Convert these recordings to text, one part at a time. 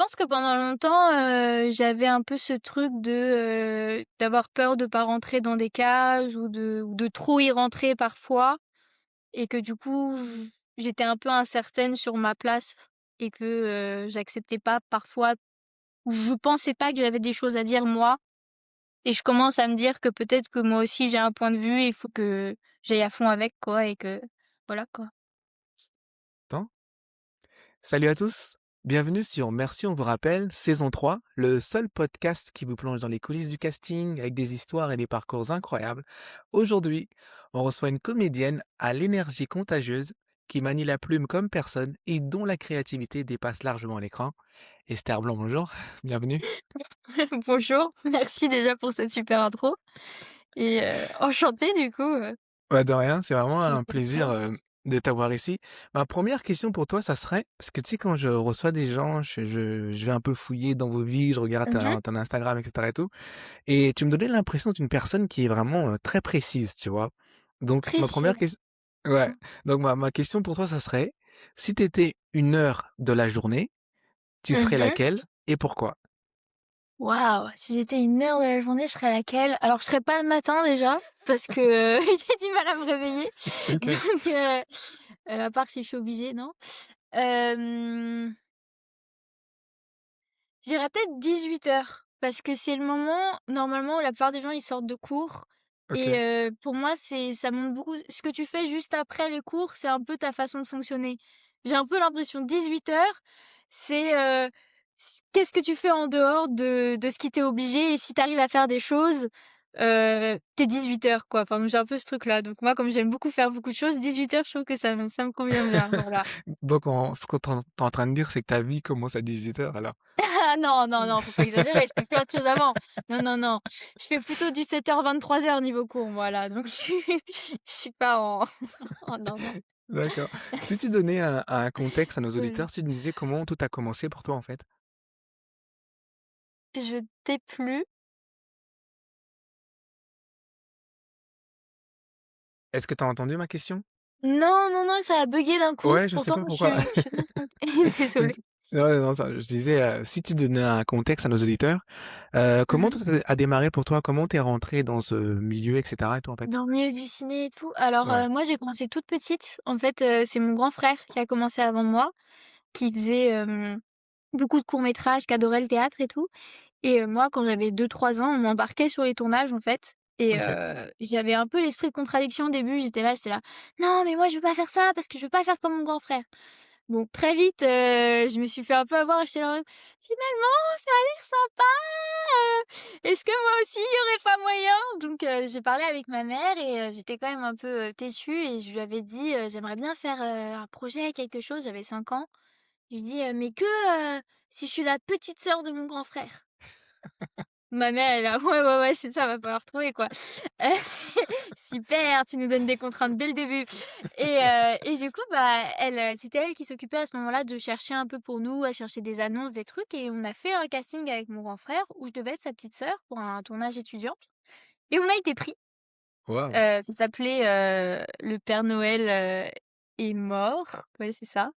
pense que pendant longtemps, j'avais un peu ce truc d'avoir peur de pas rentrer dans des cases ou de trop y rentrer parfois et que du coup, j'étais un peu incertaine sur ma place et que, j'acceptais pas parfois ou je pensais pas que j'avais des choses à dire moi et je commence à me dire que peut-être que moi aussi j'ai un point de vue et il faut que j'aille à fond avec quoi et que voilà quoi. Temps. Salut à tous, bienvenue sur Merci on vous rappelle, saison 3, le seul podcast qui vous plonge dans les coulisses du casting avec des histoires et des parcours incroyables. Aujourd'hui, on reçoit une comédienne à l'énergie contagieuse qui manie la plume comme personne et dont la créativité dépasse largement l'écran. Esther Blanc, bonjour, bienvenue. Bonjour, merci déjà pour cette super intro et enchantée du coup, Ouais, de rien, c'est vraiment de un faire ça. plaisir, de t'avoir ici. Ma première question pour toi, ça serait parce que tu sais, quand je reçois des gens, je vais un peu fouiller dans vos vies, je regarde Mmh. ton Instagram et cetera et tout et tu me donnais l'impression d'une personne qui est vraiment, très précise, tu vois? Donc ma première Précise. question, ouais, donc ma question pour toi, ça serait: si tu étais 1 heure de la journée, tu serais Mmh. laquelle et pourquoi? Waouh! Si j'étais une heure de la journée, je serais laquelle? Alors je serais pas le matin déjà, parce que, j'ai du mal à me réveiller, OK, donc à part si je suis obligée, non. Hem, je dirais peut-être 18 heures parce que c'est le moment, normalement, où la plupart des gens, ils sortent de cours et OK. pour moi, ça montre beaucoup ce que tu fais juste après les cours, c'est un peu ta façon de fonctionner. J'ai un peu l'impression 18 heures, c'est, qu'est-ce que tu fais en dehors de ce qui t'est obligé et si tu arrives à faire des choses, tu 18 heures quoi. Enfin, j'ai un peu ce truc-là, donc moi, comme j'aime beaucoup faire beaucoup de choses, 18 heures, je trouve que ça me convient bien, voilà. Donc ce que tu en train de dire, c'est que ta vie commence à 18 heures alors? Ah non, non, non, faut pas exagérer, je fais plein de choses avant. Non, non, non, je fais plutôt du 7h-23h niveau cours, voilà, donc je suis pas en oh non, non. D'accord. Si tu donnais un contexte à nos Ouais. auditeurs, si tu nous disais comment tout a commencé pour toi, en fait? Je t'ai plus. Est-ce que tu as entendu ma question? Non, non, non, ça a buggé d'un coup, Ouais, je sais pourtant pas je pourquoi. suis je suis bien cont Je désolée. dis ouais, non, ça je disais, si tu donnais un contexte à nos auditeurs, comment Mmh. tout a démarré pour toi? Comment tu es rentrée dans ce milieu et cetera et tout, en fait? Dans le milieu du ciné et tout? Alors, Ouais. moi j'ai commencé toute petite. En fait, c'est mon grand frère qui a commencé avant moi, qui faisait, beaucoup de courts-métrages, qui adorait le théâtre et tout. Et moi, quand j'avais 2-3 ans, on m'embarquait sur les tournages, en fait et OK. j'avais un peu l'esprit de contradiction au début. J'étais là: «Non, mais moi, je veux pas faire ça parce que je veux pas faire comme mon grand frère». Bon, très vite, je me suis fait un peu avoir et j'étais là en mode: «Finalement, ça a l'air sympa, est-ce que moi aussi, il y aurait pas moyen?» Donc j'ai parlé avec ma mère et j'étais quand même un peu, têtue et je lui avais dit, «J'aimerais bien faire, un projet, quelque chose». J'avais 5 ans. Je lui dis: «Mais si je suis la petite sœur de mon grand frère». Ma mère, elle est là: «Ouais, ouais, ouais, c'est ça, va falloir trouver, quoi». «Super, tu nous donnes des contraintes dès le début» et du coup, bah, c'était elle qui s'occupait à ce moment-là de chercher un peu pour nous. Elle cherchait des annonces, des trucs et on a fait un casting avec mon grand frère où je devais être sa petite sœur pour un tournage étudiant et on a été pris. Waouh! Ça s'appelait, Le Père Noël, est mort. Ouais, c'est ça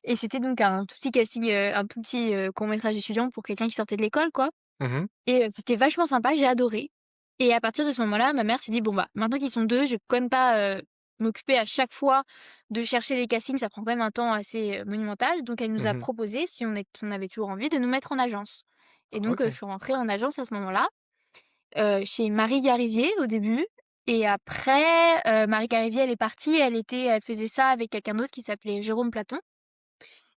et c'était donc un tout petit casting, un tout petit, court-métrage étudiant pour quelqu'un qui sortait de l'école, quoi. Mmh. Et c'était vachement sympa, j'ai adoré et à partir de ce moment-là, ma mère s'est dit: «Bon, bah, maintenant qu'ils sont 2, je vais quand même pas, m'occuper à chaque fois de chercher des castings, ça prend quand même un temps assez, monumental». Donc elle nous a Mmh. proposé, si on avait toujours envie, de nous mettre en agence et donc je OK. suis rentrée en agence à ce moment-là, chez Marie Garivier au début et après, Marie Garivier, elle est partie, elle faisait ça avec quelqu'un d'autre qui s'appelait Jérôme Platon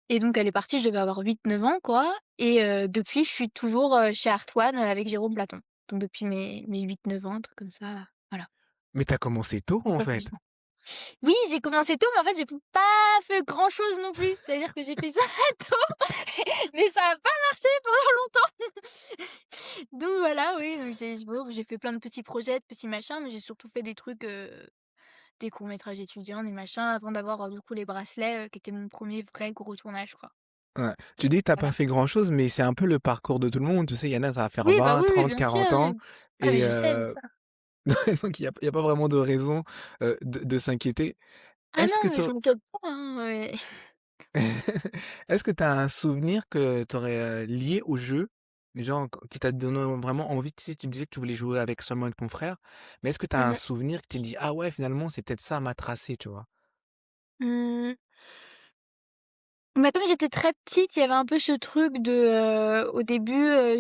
et donc elle est partie, je devais avoir 8-9 ans quoi et depuis je suis toujours, chez Art1 avec Jérôme Platon. Donc depuis mes 8-9 ans, un truc comme ça, voilà. Mais tu as commencé tôt, C'est en pas plus fait? long. Oui, j'ai commencé tôt, mais en fait, j'ai pas fait grand-chose non plus. C'est-à-dire que j'ai fait ça tôt, mais ça a pas marché pendant longtemps. Donc voilà, oui, donc j'ai fait plein de petits projets, de petits machins, mais j'ai surtout fait des trucs, des courts-métrages étudiants, des machins, avant d'avoir, du coup, les bracelets, qui était mon premier vrai gros tournage, quoi. Ouais. Tu dis que tu pas Voilà. fait grand-chose, mais c'est un peu le parcours de tout le monde. Tu sais, il y en a, ça va faire Oui, bah, 20, oui, oui, 30, bien sûr, 40 oui. ans Ah, mais et je sais ça. donc il y a pas vraiment de raison, de s'inquiéter. Ah Est-ce que non, mais tu je m'inquiète pas, hein, ouais. Est-ce que tu as un souvenir que tu aurais, lié au jeu? Genre qui t'a donné vraiment envie, tu sais, tu disais que tu voulais jouer avec seulement avec ton frère, mais est-ce que tu as un Mmh souvenir qui t'es dit: «Ah ouais, finalement, c'est peut-être ça m'a tracé», tu vois? Mmh. Bah, comme j'étais très petite, il y avait un peu ce truc de, au début,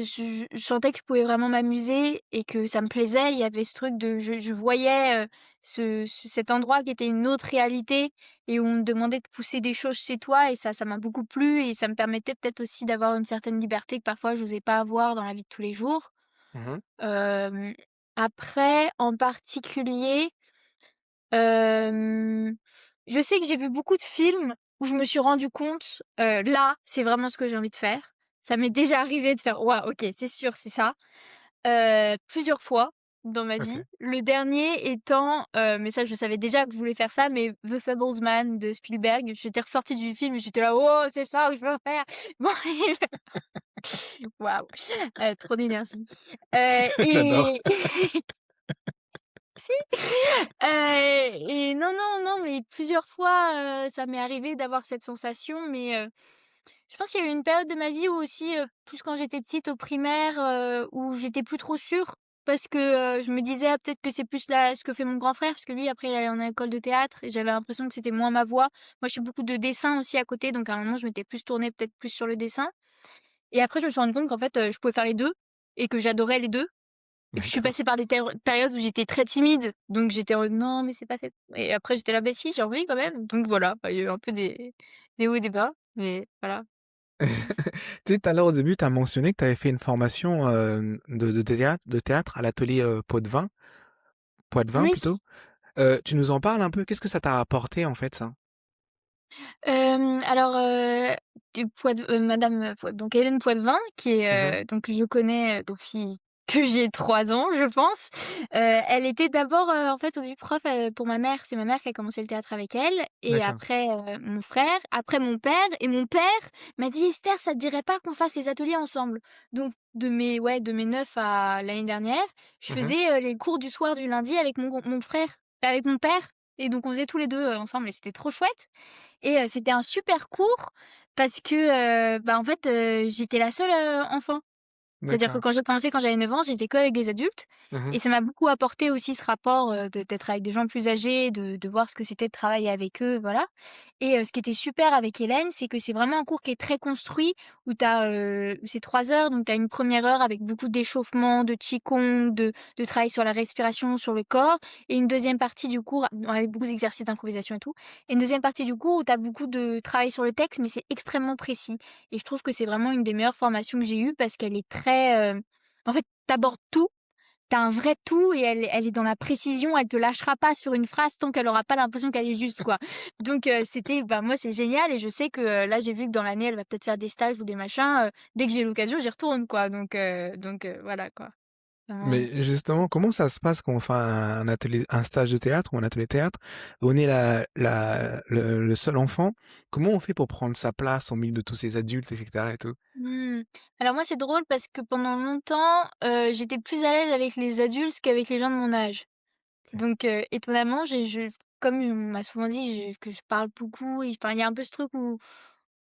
je sentais que je pouvais vraiment m'amuser et que ça me plaisait. Il y avait ce truc de je voyais, cet endroit qui était une autre réalité et où on me demandait de pousser des choses chez toi et ça m'a beaucoup plu et ça me permettait peut-être aussi d'avoir une certaine liberté que parfois j'osais pas avoir dans la vie de tous les jours. Mmh. Hem, Après, en particulier, Hem, je sais que j'ai vu beaucoup de films où je me suis rendu compte, là, c'est vraiment ce que j'ai envie de faire. Ça m'est déjà arrivé de faire: «Waouh, OK, c'est sûr, c'est ça», plusieurs fois dans ma vie. OK. Le dernier étant, mais ça, je savais déjà que je voulais faire ça, mais The Fablesman de Spielberg. J'étais ressortie du film et j'étais là: «Oh, c'est ça que je veux faire!» Bon waouh, trop d'énergie, J'adore. et et non, non, non, mais plusieurs fois, ça m'est arrivé d'avoir cette sensation, mais je pense qu'il y a eu une période de ma vie où aussi, plus quand j'étais petite au primaire, où j'étais plus trop sûre parce que, je me disais: «Ah peut-être que c'est plus là ce que fait mon grand frère», parce que lui après il allait en école de théâtre et j'avais l'impression que c'était moins ma voix. Moi je fais beaucoup de dessin aussi à côté, donc à un moment je m'étais plus tournée peut-être plus sur le dessin et après je me suis rendue compte qu'en fait, je pouvais faire les 2 et que j'adorais les 2. Et puis je suis D'accord. passée par des périodes où j'étais très timide, donc j'étais en mode: «Non, mais c'est pas fait». Et après j'étais là: «Beh si, j'ai envie quand même». Donc voilà, bah, il y a eu un peu des hauts et des bas, mais voilà. Mmh. Tu sais, tout à l'heure, au début, tu as mentionné que tu avais fait une formation, de théâtre à l'atelier, Poitvin Oui. plutôt. Tu nous en parles un peu? Qu'est-ce que ça t'a apporté, en fait, ça? Alors, du madame, donc Hélène Poitvin qui Mmh. est, donc je connais, depuis que j'ai 3 ans, je pense. Elle était d'abord, en fait, au début prof, pour ma mère. C'est ma mère qui a commencé le théâtre avec elle et D'accord. après, mon frère, après mon père et mon père m'a dit: «Esther, ça te dirait pas qu'on fasse les ateliers ensemble?» Donc de mes 9 à l'année dernière, je Mmh. faisais, les cours du soir du lundi avec mon frère, avec mon père et donc on faisait tous les 2 ensemble et c'était trop chouette. Et c'était un super cours parce que, bah, en fait, j'étais la seule, enfant. C'est-à-dire que D'accord. quand j'ai commencé, quand j'avais 9 ans, j'étais qu'avec des adultes Mmh. et ça m'a beaucoup apporté aussi ce rapport, d'être avec des gens plus âgés, de voir ce que c'était de travailler avec eux, voilà. Et ce qui était super avec Hélène, c'est que c'est vraiment un cours qui est très construit où c'est 3 heures, donc tu as une première heure avec beaucoup d'échauffement, de qigong, de travail sur la respiration, sur le corps et une deuxième partie du cours avec beaucoup d'exercices d'improvisation et tout et une deuxième partie du cours où tu as beaucoup de travail sur le texte, mais c'est extrêmement précis. Et je trouve que c'est vraiment une des meilleures formations que j'ai eues parce qu'elle est très, en fait, tu abordes tout, tu as un vrai tout et elle est dans la précision, elle te lâchera pas sur une phrase tant qu'elle aura pas l'impression qu'elle est juste, quoi. Donc c'était bah, moi, c'est génial et je sais que, là, j'ai vu que dans l'année, elle va peut-être faire des stages ou des machins, dès que j'ai l'occasion, j'y retourne, quoi. Donc voilà, quoi. Vraiment. Mais justement, comment ça se passe quand on fait un atelier, un stage de théâtre ou un atelier théâtre? On est le seul enfant. Comment on fait pour prendre sa place au milieu de tous ces adultes et cetera et tout? Mmh. Alors moi, c'est drôle parce que pendant longtemps, j'étais plus à l'aise avec les adultes qu'avec les gens de mon âge. OK. Donc étonnamment, j'ai je comme on m'a souvent dit que je parle beaucoup et enfin, il y a un peu ce truc où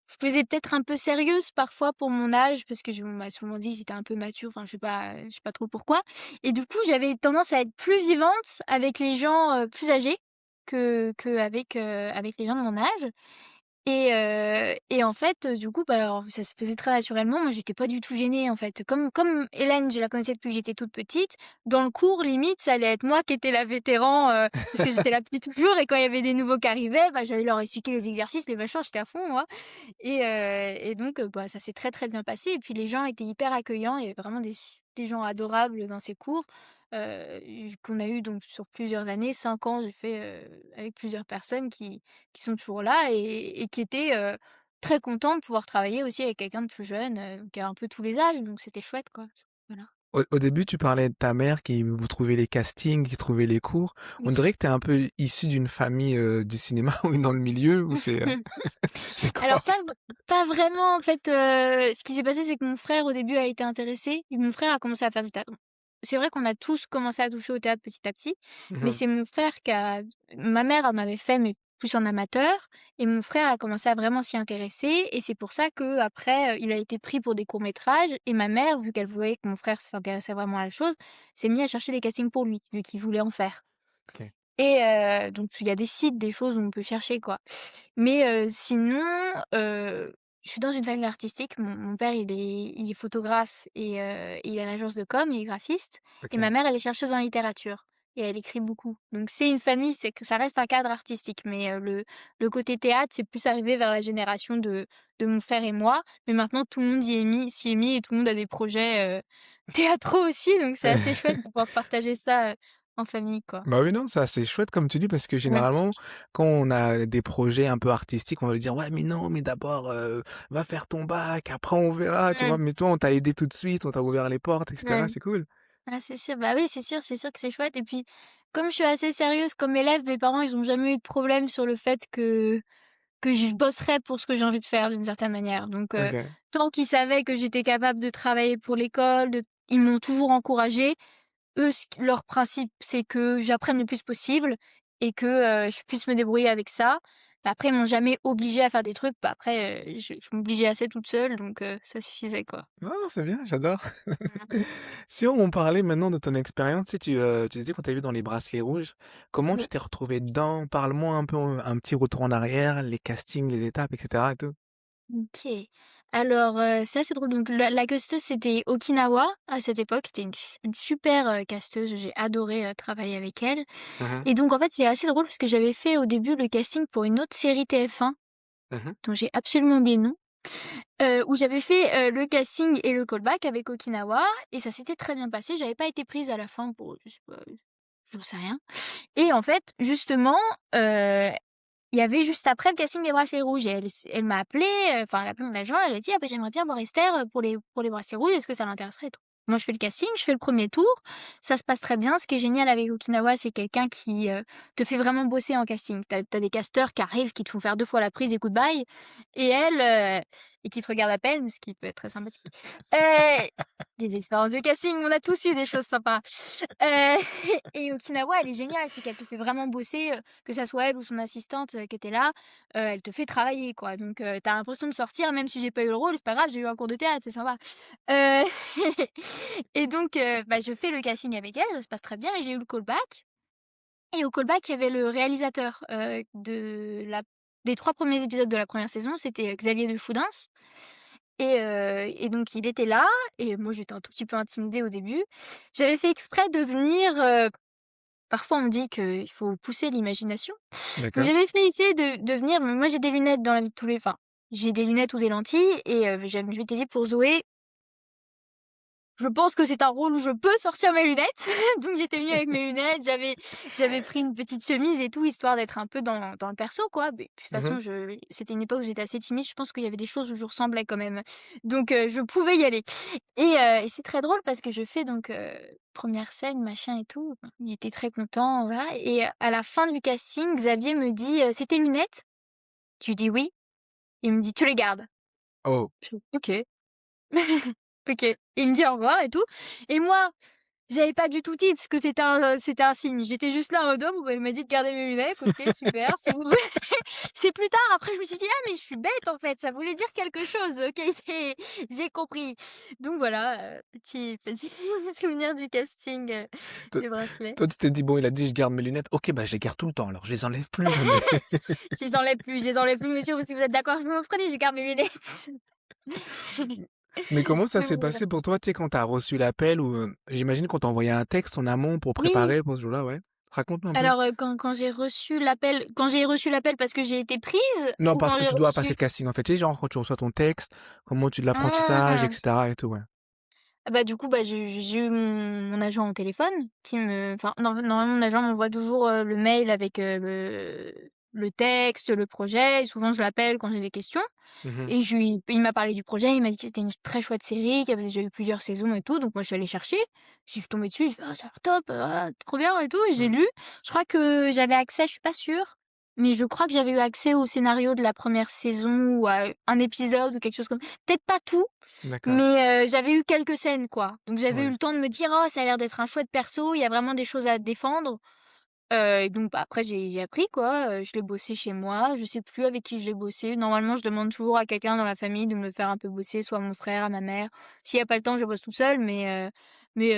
je faisais peut-être un peu sérieuse parfois pour mon âge parce que je on m'a souvent dit que j'étais un peu mature, enfin je sais pas trop pourquoi et du coup, j'avais tendance à être plus vivante avec les gens, plus âgés qu'avec, avec les gens de mon âge et en fait, du coup, bah, alors ça se faisait très naturellement. Moi, j'étais pas du tout gênée, en fait. Comme Hélène, je la connaissais depuis que j'étais toute petite, dans le cours, limite, ça allait être moi qui étais la vétéran, parce que j'étais là depuis toujours et quand il y avait des nouveaux qui arrivaient, bah, j'allais leur expliquer les exercices, les machins, j'étais à fond, moi et donc bah, ça s'est très, très bien passé et puis les gens étaient hyper accueillants. Il y avait vraiment des gens adorables dans ces cours, qu'on a eu donc sur plusieurs années, 5 ans, j'ai fait, avec plusieurs personnes qui sont toujours là et qui étaient, très contents de pouvoir travailler aussi avec quelqu'un de plus jeune, qui a un peu tous les âges, donc c'était chouette, quoi. Voilà. Au début, tu parlais de ta mère qui vous trouvait les castings, qui trouvait les cours. On Oui. dirait que tu es un peu issu d'une famille, du cinéma ou dans le milieu ou c'est Alors quoi? pas vraiment en fait, ce qui s'est passé, c'est que mon frère au début a été intéressé et mon frère a commencé à faire du théâtre. C'est vrai qu'on a tous commencé à toucher au théâtre petit à petit, mais Mmh. c'est mon frère qui a ma mère en avait fait, mais plus en amateur et mon frère a commencé à vraiment s'y intéresser et c'est pour ça qu'après, il a été pris pour des courts-métrages et ma mère, vu qu'elle voyait que mon frère s'intéressait vraiment à la chose, s'est mis à chercher des castings pour lui, vu qu'il voulait en faire OK. et donc il y a des sites, des choses où on peut chercher, quoi. Mais sinon, je suis dans une famille artistique. Mon père, il est photographe et il a une agence de com, il est graphiste et ma OK. mère, elle est chercheuse en littérature et elle écrit beaucoup. Donc c'est une famille, c'est que ça reste un cadre artistique, mais le côté théâtre, c'est plus arrivé vers la génération de mon frère et moi. Mais maintenant, tout le monde s'y est mis et tout le monde a des projets, théâtraux aussi, donc c'est assez chouette de pouvoir partager ça, en famille, quoi. Bah oui, non, c'est assez chouette comme tu dis parce que Ouais. généralement, quand on a des projets un peu artistiques, on va lui dire: «Ouais, mais non, mais d'abord, va faire ton bac, après on verra», tu vois? Mmh. Mais toi, on t'a aidé tout de suite, on t'a ouvert les portes et cetera, Ouais. c'est cool. Ah c'est sûr, bah oui, c'est sûr que c'est chouette et puis, comme je suis assez sérieuse comme élève, mes parents, ils ont jamais eu de problème sur le fait que je bosserais pour ce que j'ai envie de faire d'une certaine manière. Donc OK. tant qu'ils savaient que j'étais capable de travailler pour l'école, ils m'ont toujours encouragée. Eux, leur principe, c'est que j'apprenne le plus possible et que, je puisse me débrouiller avec ça. Bah, après, ils m'ont jamais obligée à faire des trucs. Bah, après, je m'obligeais assez toute seule donc ça suffisait, quoi. Non, non, c'est bien, j'adore. Voilà. Si on parlait maintenant de ton expérience, tu sais, tu disais qu'on t'a vu dans les Bracelets Rouges. Comment tu Oui. t'es retrouvé dedans? Parle-moi un peu, un petit retour en arrière, les castings, les étapes et cetera et tout. OK. Alors, c'est assez drôle. Donc la casteuse, c'était Okinawa, à cette époque. C'était une super, casteuse. J'ai adoré, travailler avec elle Mmh. et donc en fait, c'est assez drôle parce que j'avais fait au début le casting pour une autre série TF1 Mmh. dont j'ai absolument oublié le nom, où j'avais fait, le casting et le callback avec Okinawa et ça s'était très bien passé. J'avais pas été prise à la fin pour je sais pas, j'en sais rien et en fait, justement, heu il y avait juste après le casting des Bracelets Rouges et elle m'a appelée, enfin elle a appelé mon agent, elle a dit: «Ah bah j'aimerais bien voir Esther, pour les Bracelets Rouges, est-ce que ça l'intéresserait?» et tout. Moi je fais le casting, je fais le premier tour, ça se passe très bien. Ce qui est génial avec Okinawa, c'est quelqu'un qui, te fait vraiment bosser en casting. Tu as des casteurs qui arrivent, qui te font faire 2 fois la prise et goodbye et et qui te regardent à peine, ce qui peut être très sympathique. Heu, des expériences de casting, on a tous eu des choses sympas. Heu et Okinawa, elle est géniale, c'est qu'elle te fait vraiment bosser, que ça soit elle ou son assistante, qui était là, elle te fait travailler quoi donc tu l'impression de sortir même si j'ai pas eu le rôle, c'est pas grave, j'ai eu un cours de théâtre, c'est sympa. Heu et donc bah, je fais le casting avec elle, ça se passe très bien et j'ai eu le callback et au callback, il y avait le réalisateur, des 3 premiers épisodes de la première saison, c'était, Xavier de Foudains et donc il était là et moi j'étais un tout petit peu intimidée au début. J'avais fait exprès de venir, parfois on dit qu'il faut pousser l'imagination. Donc D'accord. j'avais fait essayer de venir mais moi j'ai des lunettes dans la vie de tous les enfin, j'ai des lunettes ou des lentilles et je m'étais dit: «Pour Zoé, je pense que c'est un rôle où je peux sortir mes lunettes». Donc j'étais venue avec mes lunettes, j'avais pris une petite chemise et tout, histoire d'être un peu dans le perso, quoi. Beh, de toute Mmh. façon, c'était une époque où j'étais assez timide, je pense qu'il y avait des choses où je ressemblais quand même. Donc je pouvais y aller et c'est très drôle parce que je fais donc 1re scène, machin et tout. Il était très content, voilà et à la fin du casting, Xavier me dit: «C'est tes lunettes?» Je lui dis: «Oui». Il me dit: «Tu les gardes». Oh! Je fais: «OK». OK. Il me dit au revoir et tout et moi, j'avais pas du tout tilt que c'était un signe. J'étais juste là en mode: «Oh bon, bah, il m'a dit de garder mes lunettes, OK, super, si vous voulez». C'est plus tard, après je me suis dit: «Ah mais je suis bête en fait, ça voulait dire quelque chose. OK, j'ai compris». Donc voilà, petit souvenir du casting, Toi des bracelets. toi, tu t'es dit: «Bon, il a dit: "Je garde mes lunettes"». OK, bah, je les garde tout le temps alors, je les enlève plus jamais». Je les enlève plus monsieur, si vous êtes d'accord, vous me prenez, je garde mes lunettes. Mais comment ça Donc s'est voilà. passé pour toi, tu sais, quand tu as reçu l'appel ou, j'imagine qu'on t'a envoyé un texte en amont pour Oui! préparer pour ce jour-là, ouais? Raconte-moi un peu. Alors, quand j'ai reçu l'appel parce que j'ai été prise Non, ou parce quand que j'ai tu dois passer reçu le casting, en fait, tu sais, genre quand tu reçois ton texte, comment tu de l'apprentissage et ah! cetera et tout, ouais. Ah bah, du coup, bah, j'ai eu mon agent au téléphone qui me enfin, normalement mon agent m'envoie toujours, le mail avec, le texte, le projet et souvent je l'appelle quand j'ai des questions Mmh. et il m'a parlé du projet, il m'a dit que c'était une très chouette série, qu'il y avait déjà eu plusieurs saisons et tout, donc moi je suis allée chercher. Je suis tombée dessus, j'ai fait: «Oh ça a l'air top, ah trop bien et tout» et j'ai Mmh. lu. Je crois que j'avais accès, je suis pas sûre, mais je crois que j'avais eu accès au scénario de la première saison ou à un épisode ou quelque chose comme peut-être pas tout, D'accord, mais j'avais eu quelques scènes, quoi. Donc j'avais eu ouais. le temps de me dire: «Oh ça a l'air d'être un chouette perso, il y a vraiment des choses à défendre». Et donc bah, après j'ai appris quoi, je l'ai bossé chez moi. Je sais plus avec qui je l'ai bossé. Normalement, je demande toujours à quelqu'un dans la famille de me le faire un peu bosser, soit mon frère, à ma mère. S'il y a pas le temps, je bosse tout seul, mais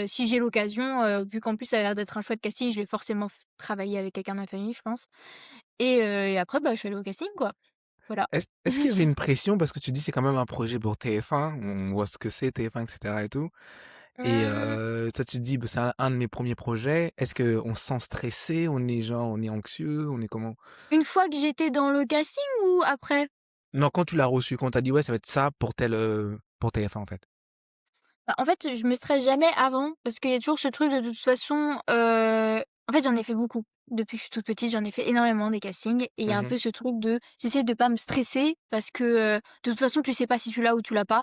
si j'ai l'occasion, vu qu'en plus ça a l'air d'être un chouette casting, je vais forcément travailler avec quelqu'un de la famille, je pense. Et après, bah, je suis allée au casting quoi. Voilà. Est-ce qu'il y avait une pression? Parce que tu dis c'est quand même un projet pour TF1, on voit ce que c'est TF1 et cetera et tout et Mmh, toi tu te dis: «Bah, c'est un de mes premiers projets». Est-ce qu'on se sent stressé? On est anxieux? On est comment? une fois que j'étais dans le casting ou après? Non, quand tu l'as reçu, quand on t'a dit: «Ouais, ça va être ça pour pour TF1» en fait. Bah, en fait, je me stresse jamais avant parce qu'il y a toujours ce truc de toute façon, en fait, j'en ai fait beaucoup. Depuis que je suis toute petite, j'en ai fait énormément des castings et il y a un Mmh. peu ce truc de j'essaie de pas me stresser parce que, de toute façon, tu sais pas si tu l'as ou tu l'as pas.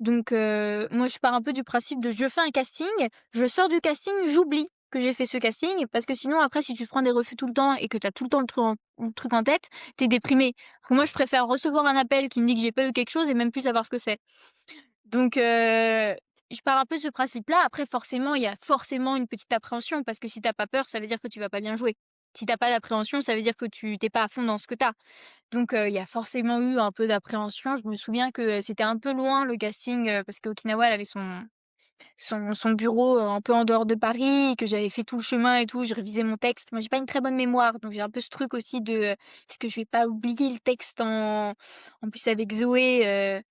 Donc moi, je pars un peu du principe de je fais un casting, je sors du casting, j'oublie que j'ai fait ce casting parce que sinon après si tu te prends des refus tout le temps et que tu as tout le temps le truc en tête, tu es déprimé. Donc moi, je préfère recevoir un appel qui me dit que j'ai pas eu quelque chose et même plus savoir ce que c'est. Donc je pars un peu de ce principe-là. Après forcément, il y a forcément une petite appréhension parce que si tu as pas peur, ça veut dire que tu vas pas bien jouer. Si tu as pas d'appréhension, ça veut dire que tu pas à fond dans ce que tu as. Donc il y a forcément eu un peu d'appréhension. Je me souviens que, c'était un peu loin le casting, parce qu'Okinawa, elle avait son bureau, un peu en dehors de Paris, que j'avais fait tout le chemin et tout. Je révisais mon texte. Moi, j'ai pas une très bonne mémoire, donc j'ai un peu ce truc aussi de, est-ce que je vais pas oublier le texte en plus avec Zoé,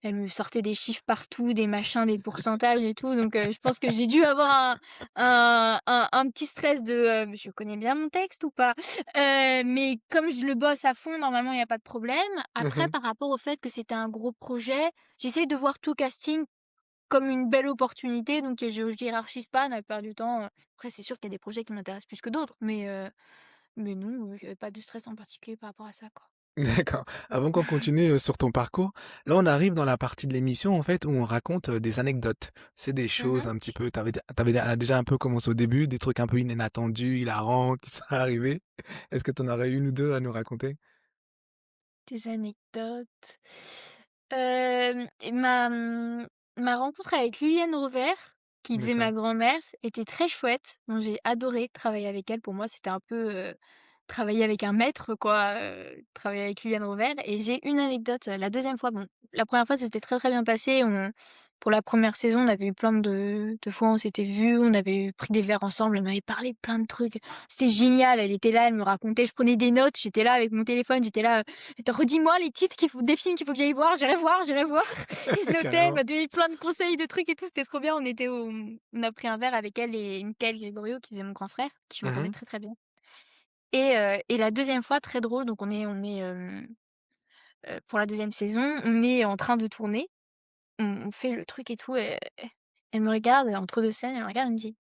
elle me sortait des chiffres partout, des machins, des pourcentages et tout, donc je pense que j'ai dû avoir un petit stress de, «Je connais bien mon texte ou pas?» Mais comme je le bosse à fond, normalement, il y a pas de problème. Après, Mmh. par rapport au fait que c'était un gros projet, j'essaye de voir tout casting comme une belle opportunité, donc je hiérarchise pas la plupart du temps. Après, c'est sûr qu'il y a des projets qui m'intéressent plus que d'autres, mais non, j'avais pas de stress en particulier par rapport à ça, quoi. D'accord. Avant qu'on continue, sur ton parcours, là, on arrive dans la partie de l'émission, en fait, où on raconte, des anecdotes. C'est des choses Mmh. un petit peu tu avais déjà un peu commencé au début, des trucs un peu inattendus, hilarants qui sont arrivés. Est-ce que tu en aurais 1 ou 2 à nous raconter? Des anecdotes. Et ma rencontre avec Liliane Rouvert, qui faisait D'accord. ma grand-mère, était très chouette. Donc j'ai adoré travailler avec elle. Pour moi, c'était un peu, travailler avec un maître quoi, travailler avec Liliane Rouvert et j'ai une anecdote, la deuxième fois, bon, la première fois, c'était très, très bien passé. Pour la première saison, on avait eu plein de fois, on s'était vus, on avait pris des verres ensemble, elle m'avait parlé de plein de trucs. C'était génial, elle était là, elle me racontait, je prenais des notes, j'étais là avec mon téléphone, j'étais là: «Attends, redis-moi les titres des films qu'il faut que j'aille voir, j'irai voir, j'irai voir». Et je notais, elle Carrément. m'a donné plein de conseils, de trucs et tout, c'était trop bien. On a pris un verre avec elle et Mickaël Gregorio qui faisait mon grand frère, qui je m'entendais Mmh. très, très bien. Et la deuxième fois, très drôle, donc pour la deuxième saison, on est en train de tourner, on fait le truc et tout et elle me regarde entre 2 scènes, elle me regarde, elle me dit: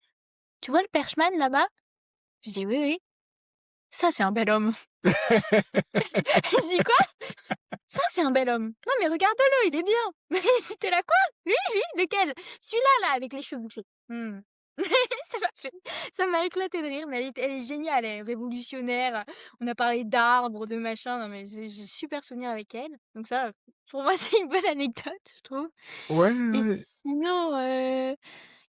«Tu vois le perchman là-bas?» Je dis: «Oui, oui, ça c'est un bel homme». Je dis: «Quoi?» «Ça, c'est un bel homme. Non, mais regarde-le, il est bien». Mais j'étais là: «Quoi? Lui, lui, lequel? Celui-là, là, avec les cheveux bouclés». Mmh. Ça m'a fait ça m'a éclaté de rire, mais elle est géniale, elle est révolutionnaire. On a parlé d'arbres, de machin, non, mais j'ai super souvenir avec elle. Donc ça, pour moi, c'est une bonne anecdote, je trouve. Ouais, Et ouais. sinon,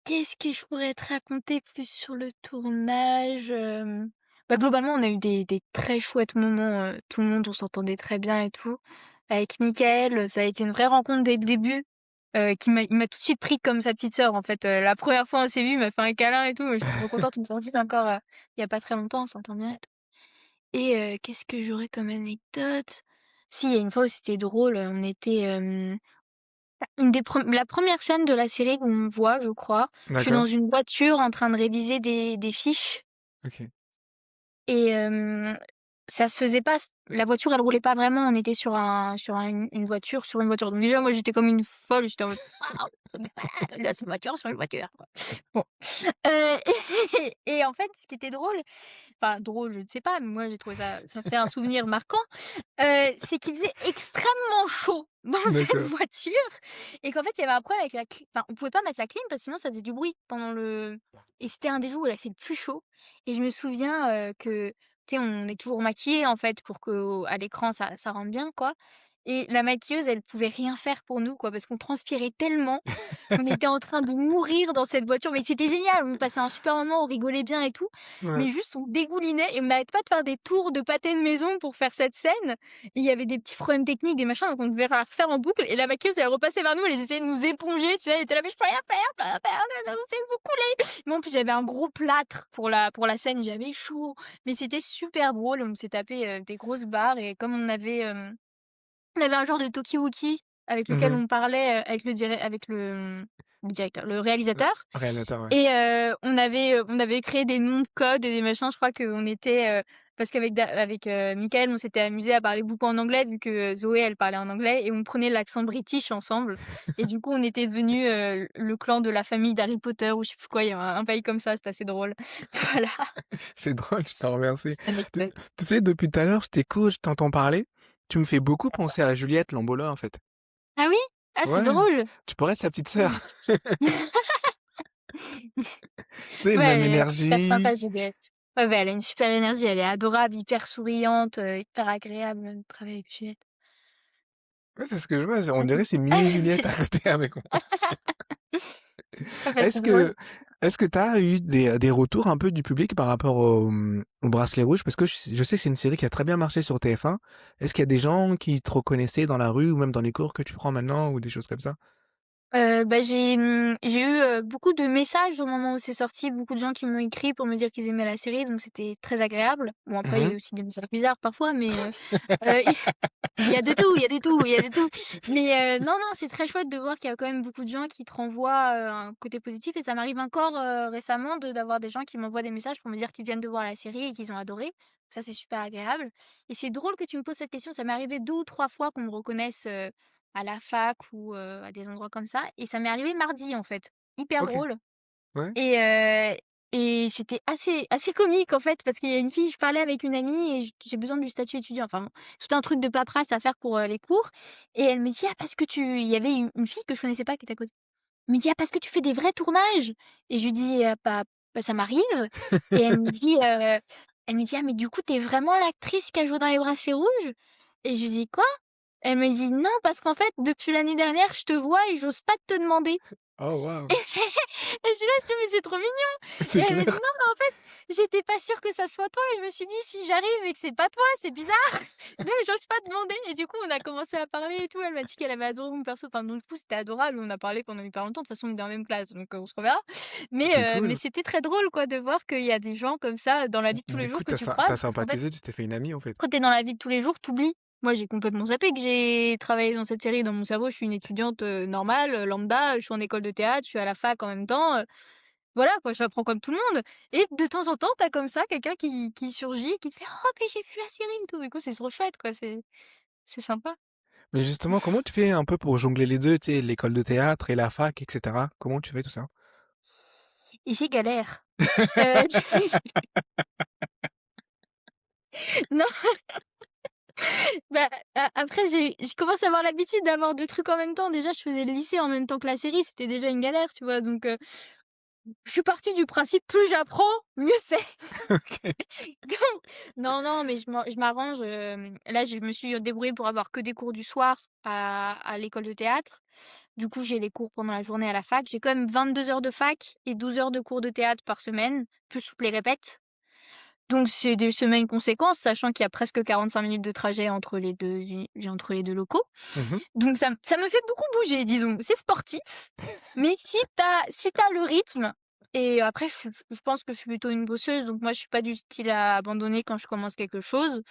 qu'est-ce que je pourrais te raconter plus sur le tournage? Bah, globalement, on a eu des très chouettes moments, tout le monde, on s'entendait très bien et tout. Avec Mickaël, ça a été une vraie rencontre dès le début, il m'a tout de suite pris comme sa petite sœur, en fait. La première fois on s'est vu, il m'a fait un câlin et tout, j'étais trop contente. On s'est revus encore, il y a pas très longtemps, on s'entend bien et tout. Et qu'est-ce que j'aurais comme anecdote? Si, il y a une fois où c'était drôle, on était, la première scène de la série où on me voit, je crois, je suis dans D'accord. une voiture en train de réviser des fiches OK. et ça se faisait pas la voiture, elle roulait pas vraiment, on était une voiture sur une voiture. Donc déjà, moi, j'étais comme une folle, j'étais en mode: «Waouh, dans une voiture sur une voiture», quoi. Bon, heu et en fait, ce qui était drôle, enfin drôle, je ne sais pas, mais moi, j'ai trouvé ça fait un souvenir marquant. C'est qu'il faisait extrêmement chaud dans cette D'accord. voiture et qu'en fait, il y avait un problème avec la clim, enfin, on pouvait pas mettre la clim parce que sinon ça faisait du bruit pendant le et c'était un des jours où il a fait le plus chaud et je me souviens, que, tu sais, on est toujours maquillés, en fait, pour qu'à l'écran ça rende bien, quoi et la maquilleuse, elle pouvait rien faire pour nous, quoi, parce qu'on transpirait tellement qu'on était en train de mourir dans cette voiture. Mais c'était génial, on passait un super moment, on rigolait bien et tout, Ouais. mais juste on dégoulinait et on n'arrête pas de faire des tours de pâté de maison pour faire cette scène. Et il y avait des petits problèmes techniques, des machins, donc on devait la refaire en boucle et la maquilleuse, elle repassait vers nous, elle essayait de nous éponger, tu vois? Elle était là: «Mais je peux rien faire, je peux rien faire, c'est vous coulez!» Moi, en plus, j'avais un gros plâtre pour la scène, j'avais chaud, mais c'était super drôle. On s'est tapé, des grosses barres et comme on avait un genre de talkie-walkie avec lequel Mmh. on parlait, avec le directeur, le réalisateur Réalisateur, ouais. et on avait créé des noms de code et des machins. Je crois qu'on était, parce qu'avec Mickaël, on s'était amusé à parler beaucoup en anglais vu que Zoé, elle parlait en anglais et on prenait l'accent british ensemble et du coup, on était devenus, le clan de la famille d'Harry Potter ou je sais plus quoi. Il y a un bail comme ça, c'était assez drôle. Voilà, C'est drôle, je t'en remercie. petite Tu anecdote. tu sais, depuis tout à l'heure, je t'écoute, je t'entends parler, tu me fais beaucoup penser à Juliette Lambola, en fait. Ah oui? Ah, c'est Ouais, drôle! tu pourrais être sa petite sœur. Mmh. Tu sais, Ouais, même elle est super énergie. sympa Juliette. Ouais, ouais, elle a une super énergie, elle est adorable, hyper souriante, hyper agréable, de travailler avec Juliette. Ouais, c'est ce que je vois, on Mmh. dirait c'est mini Juliette à côté avec moi. Ah bah, Est-ce c'est drôle. que est-ce que tu as eu des retours un peu du public par rapport au Bracelet Rouge? Parce que je sais que c'est une série qui a très bien marché sur TF1. Est-ce qu'il y a des gens qui te reconnaissaient dans la rue ou même dans les cours que tu prends maintenant ou des choses comme ça? Bah, j'ai eu, beaucoup de messages au moment où c'est sorti, beaucoup de gens qui m'ont écrit pour me dire qu'ils aimaient la série, donc c'était très agréable. Bon après, il y a Mmh. eu aussi des messages bizarres parfois, mais il y a de tout, il y a de tout, il y a de tout. Mais non, non, c'est très chouette de voir qu'il y a quand même beaucoup de gens qui te renvoient, un côté positif et ça m'arrive encore, récemment d'avoir des gens qui m'envoient des messages pour me dire qu'ils viennent de voir la série et qu'ils ont adoré. Ça, c'est super agréable et c'est drôle que tu me poses cette question. Ça m'est arrivé 2 ou 3 fois qu'on me reconnaisse, à la fac ou, à des endroits comme ça et ça m'est arrivé mardi, en fait. Hyper OK, drôle ouais. et c'était assez comique, en fait, parce qu'il y a une fille, je parlais avec une amie et j'ai besoin du statut étudiant, enfin bon, tout un truc de paperasse à faire pour, les cours et elle me dit: «Ah parce que tu» il y avait une fille que je connaissais pas qui était à côté. Elle me dit: «Ah parce que tu fais des vrais tournages?» et je lui dis: «Bah, ça m'arrive» et elle me dit: «Ah mais du coup, tu es vraiment l'actrice qui a joué dans Les Bracelets Rouges?» et je lui dis: «Quoi?» Elle me dit: «Non, parce qu'en fait, depuis l'année dernière, je te vois et j'ose pas te demander». Oh waouh! Et je suis là, je fais: «Mais c'est trop mignon» et C'est elle me dit: clair. «Non, mais en fait, j'étais pas sûre que ça soit toi et je me suis dit: "Si j'arrive et que c'est pas toi, c'est bizarre, donc j'ose pas demander" et du coup, on a commencé à parler et tout. Elle m'a dit qu'elle avait adoré mon perso, enfin, donc du coup, c'était adorable. On a parlé pendant hyper longtemps. De toute façon, on est dans la même classe, donc on se reverra. C'est Mais cool. c'était très drôle, quoi, de voir qu'il y a des gens comme ça dans la vie de tous les Du jours coup, que tu tu croises parce qu'en fait sympathisé, tu t'es fait une amie, en fait? quand tu es dans la vie de tous les jours, tu oublies. Moi, j'ai complètement zappé que j'ai travaillé dans cette série. Dans mon cerveau, je suis une étudiante, normale, lambda, je suis en école de théâtre, je suis à la fac en même temps, voilà quoi, j'apprends comme tout le monde et de temps en temps, tu as comme ça quelqu'un qui surgit et qui te fait: «Oh mais j'ai vu la série et tout». Du coup, c'est trop chouette quoi, c'est sympa Mais justement, comment tu fais un peu pour jongler les 2, tu sais, l'école de théâtre et la fac et cetera? Comment tu fais tout ça? et j'ai galère. Heu, non, bah, après je commence à avoir l'habitude d'avoir 2 trucs en même temps. Déjà, je faisais le lycée en même temps que la série, c'était déjà une galère, tu vois? Donc je suis partie du principe, plus j'apprends, mieux c'est. OK. Donc non, non, mais je m'arrange, là, je me suis débrouillée pour avoir que des cours du soir à l'école de théâtre. Du coup, j'ai les cours pendant la journée à la fac. J'ai quand même 22 heures de fac et 12 heures de cours de théâtre par semaine, plus toutes les répètes. Donc c'est des semaines conséquentes, sachant qu'il y a presque 45 minutes de trajet entre les 2 locaux. Mmh. Donc ça me fait beaucoup bouger, disons. C'est sportif, mais si t'as le rythme et après je pense que je suis plutôt une bosseuse, donc moi je suis pas du style à abandonner quand je commence quelque chose.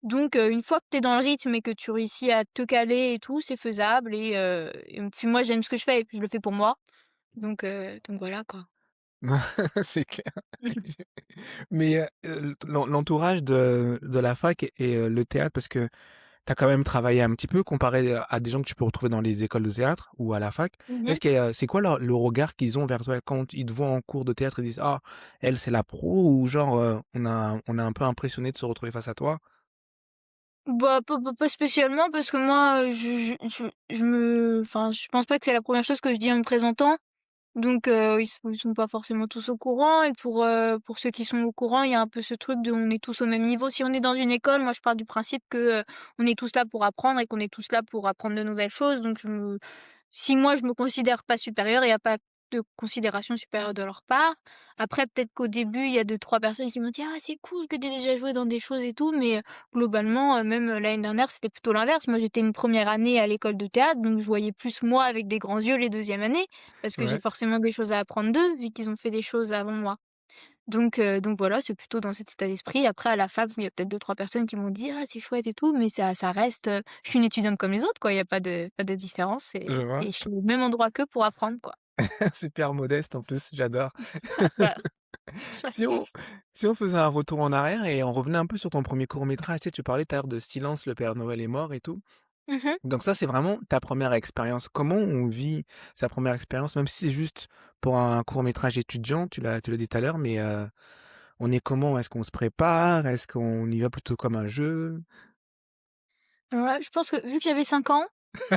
Donc une fois que t'es dans le rythme et que tu réussis à te caler et tout, c'est faisable et puis moi j'aime ce que je fais et puis je le fais pour moi. Donc voilà quoi. C'est clair. Mais, l'entourage de la fac et le théâtre, parce que tu as quand même travaillé un petit peu comparé à des gens que tu peux retrouver dans les écoles de théâtre ou à la fac. Mmh. Est-ce qu'il y a c'est quoi le regard qu'ils ont vers toi quand ils te voient en cours de théâtre? Ils disent: «Ah, elle, c'est la pro» ou genre, on a un peu impressionné de se retrouver face à toi? Bah, pas spécialement parce que moi, je me enfin, je pense pas que c'est la première chose que je dis en me présentant. Donc ils sont pas forcément tous au courant et pour ceux qui sont au courant, il y a un peu ce truc de on est tous au même niveau. Si on est dans une école, moi je pars du principe que, on est tous là pour apprendre et qu'on est tous là pour apprendre de nouvelles choses. Donc si moi je me considère pas supérieure, il y a pas de considération supérieure de leur part. Après peut-être qu'au début, il y a deux trois personnes qui m'ont dit: «Ah c'est cool que tu aies déjà joué dans des choses et tout», mais globalement, même, l'année dernière, c'était plutôt l'inverse. Moi, j'étais une première année à l'école de théâtre, donc je voyais plus moi avec des grands yeux les deuxièmes années, parce que j'ai Ouais, forcément des choses à apprendre d'eux, vu qu'ils ont fait des choses avant moi. Donc voilà, c'est plutôt dans cet état d'esprit. Après à la fac, il y a peut-être deux trois personnes qui m'ont dit: «Ah c'est chouette et tout», mais ça reste, je suis une étudiante comme les autres quoi, il y a pas de différence je et vois. je suis au même endroit qu'eux pour apprendre quoi. Super modeste en plus, j'adore. Voilà. Si on si on faisait un retour en arrière et on revenait un peu sur ton premier court métrage, tu sais, tu parlais tout à l'heure de «Silence, le Père Noël est mort» et tout. Mmh. Donc ça, c'est vraiment ta première expérience. Comment on vit sa première expérience, même si c'est juste pour un court métrage étudiant, tu l'as dit tout à l'heure, mais on est comment? Est-ce qu'on se prépare? Est-ce qu'on y va plutôt comme un jeu? Alors là, je pense que vu que j'avais 5 ans,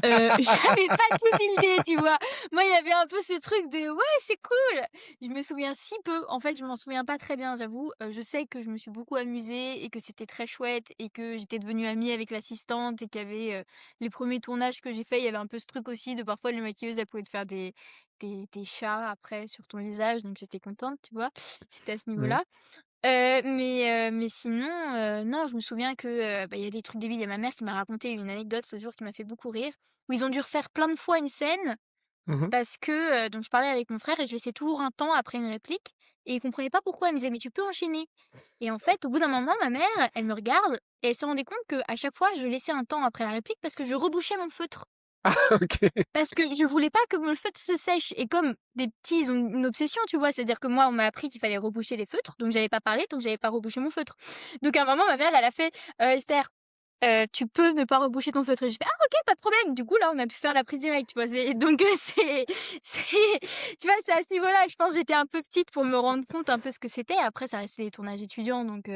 j'avais pas tous idée, tu vois? Moi, il y avait un peu ce truc de: «Ouais, c'est cool!» Je me souviens si peu, en fait, je m'en souviens pas très bien, j'avoue. Je sais que je me suis beaucoup amusée et que c'était très chouette et que j'étais devenue amie avec l'assistante et qu'il y avait, les premiers tournages que j'ai faits, il y avait un peu ce truc aussi de parfois les maquilleuses, elles pouvaient te faire des chats après sur ton visage, donc j'étais contente, tu vois? C'était à ce Ouais. niveau-là. Mais sinon, non, je me souviens que, bah, il y a des trucs débiles. Il y a ma mère qui m'a raconté une anecdote l'autre jour qui m'a fait beaucoup rire, où ils ont dû refaire plein de fois une scène Mmh. parce que, donc je parlais avec mon frère et je laissais toujours un temps après une réplique et il comprenait pas pourquoi. Elle me disait: «Mais tu peux enchaîner» et en fait, au bout d'un moment, ma mère, elle me regarde et elle se rendait compte qu'à chaque fois, je laissais un temps après la réplique parce que je rebouchais mon feutre. Ah OK. Parce que je voulais pas que mon feutre se sèche et comme des petits, ils ont une obsession, tu vois? C'est-à-dire que moi, on m'a appris qu'il fallait reboucher les feutres, donc j'allais pas parler tant que j'avais pas rebouché mon feutre. Donc à un moment, ma mère, elle a fait: «Esther, tu peux ne pas reboucher ton feutre» et j'ai fait: «Ah OK, pas de problème». Du coup, là, on a pu faire la prise directe, tu vois? C'est donc c'est tu vois, c'est à ce niveau-là, je pense, j'étais un peu petite pour me rendre compte un peu ce que c'était. Après, ça restait des tournages étudiants, donc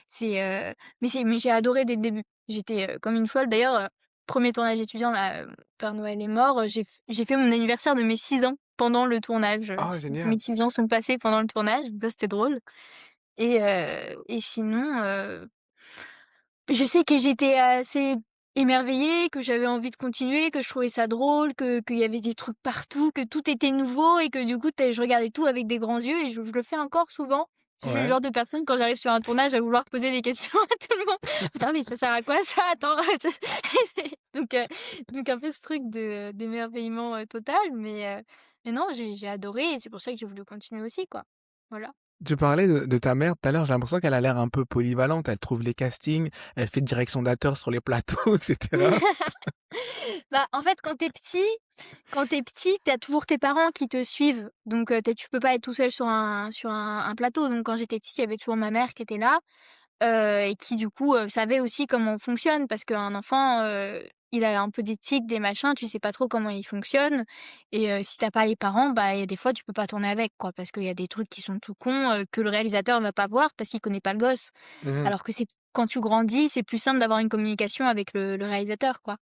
c'est, mais j'ai adoré dès le début. J'étais, comme une folle. D'ailleurs, 1er tournage étudiant là, Père Noël est mort, j'ai fait mon anniversaire de mes 6 ans pendant le tournage, Oh mes génial! 6 ans sont passés pendant le tournage, donc ça c'était drôle et sinon, je sais que j'étais assez émerveillée, que j'avais envie de continuer, que je trouvais ça drôle, que qu'il y avait des trucs partout, que tout était nouveau et que du coup je regardais tout avec des grands yeux et je le fais encore souvent. Je suis le Ouais. genre de personne quand j'arrive sur un tournage à vouloir poser des questions à tout le monde. «Attends, mais ça sert à quoi ça? Attends». Donc heu, donc un peu ce truc de d'émerveillement, total mais non, j'ai adoré et c'est pour ça que j'ai voulu continuer aussi, quoi. Voilà. Tu parlais de ta mère tout à l'heure, j'ai l'impression qu'elle a l'air un peu polyvalente. Elle trouve les castings, elle fait direction d'acteurs sur les plateaux et cetera. Bah, en fait, quand t'es petit, t'as toujours tes parents qui te suivent, donc tu peux pas être tout seul sur un plateau, donc quand j'étais petite, il y avait toujours ma mère qui était là, et qui du coup, savait aussi comment on fonctionne parce qu'un enfant, il a un peu des tics, des machins, tu sais pas trop comment il fonctionne et si tu pas les parents, bah, il y a des fois, tu peux pas tourner avec, quoi, parce qu'il y a des trucs qui sont tout cons, que le réalisateur va pas voir parce qu'il connaît pas le gosse. Mmh. Alors que c'est quand tu grandis, c'est plus simple d'avoir une communication avec le réalisateur, quoi.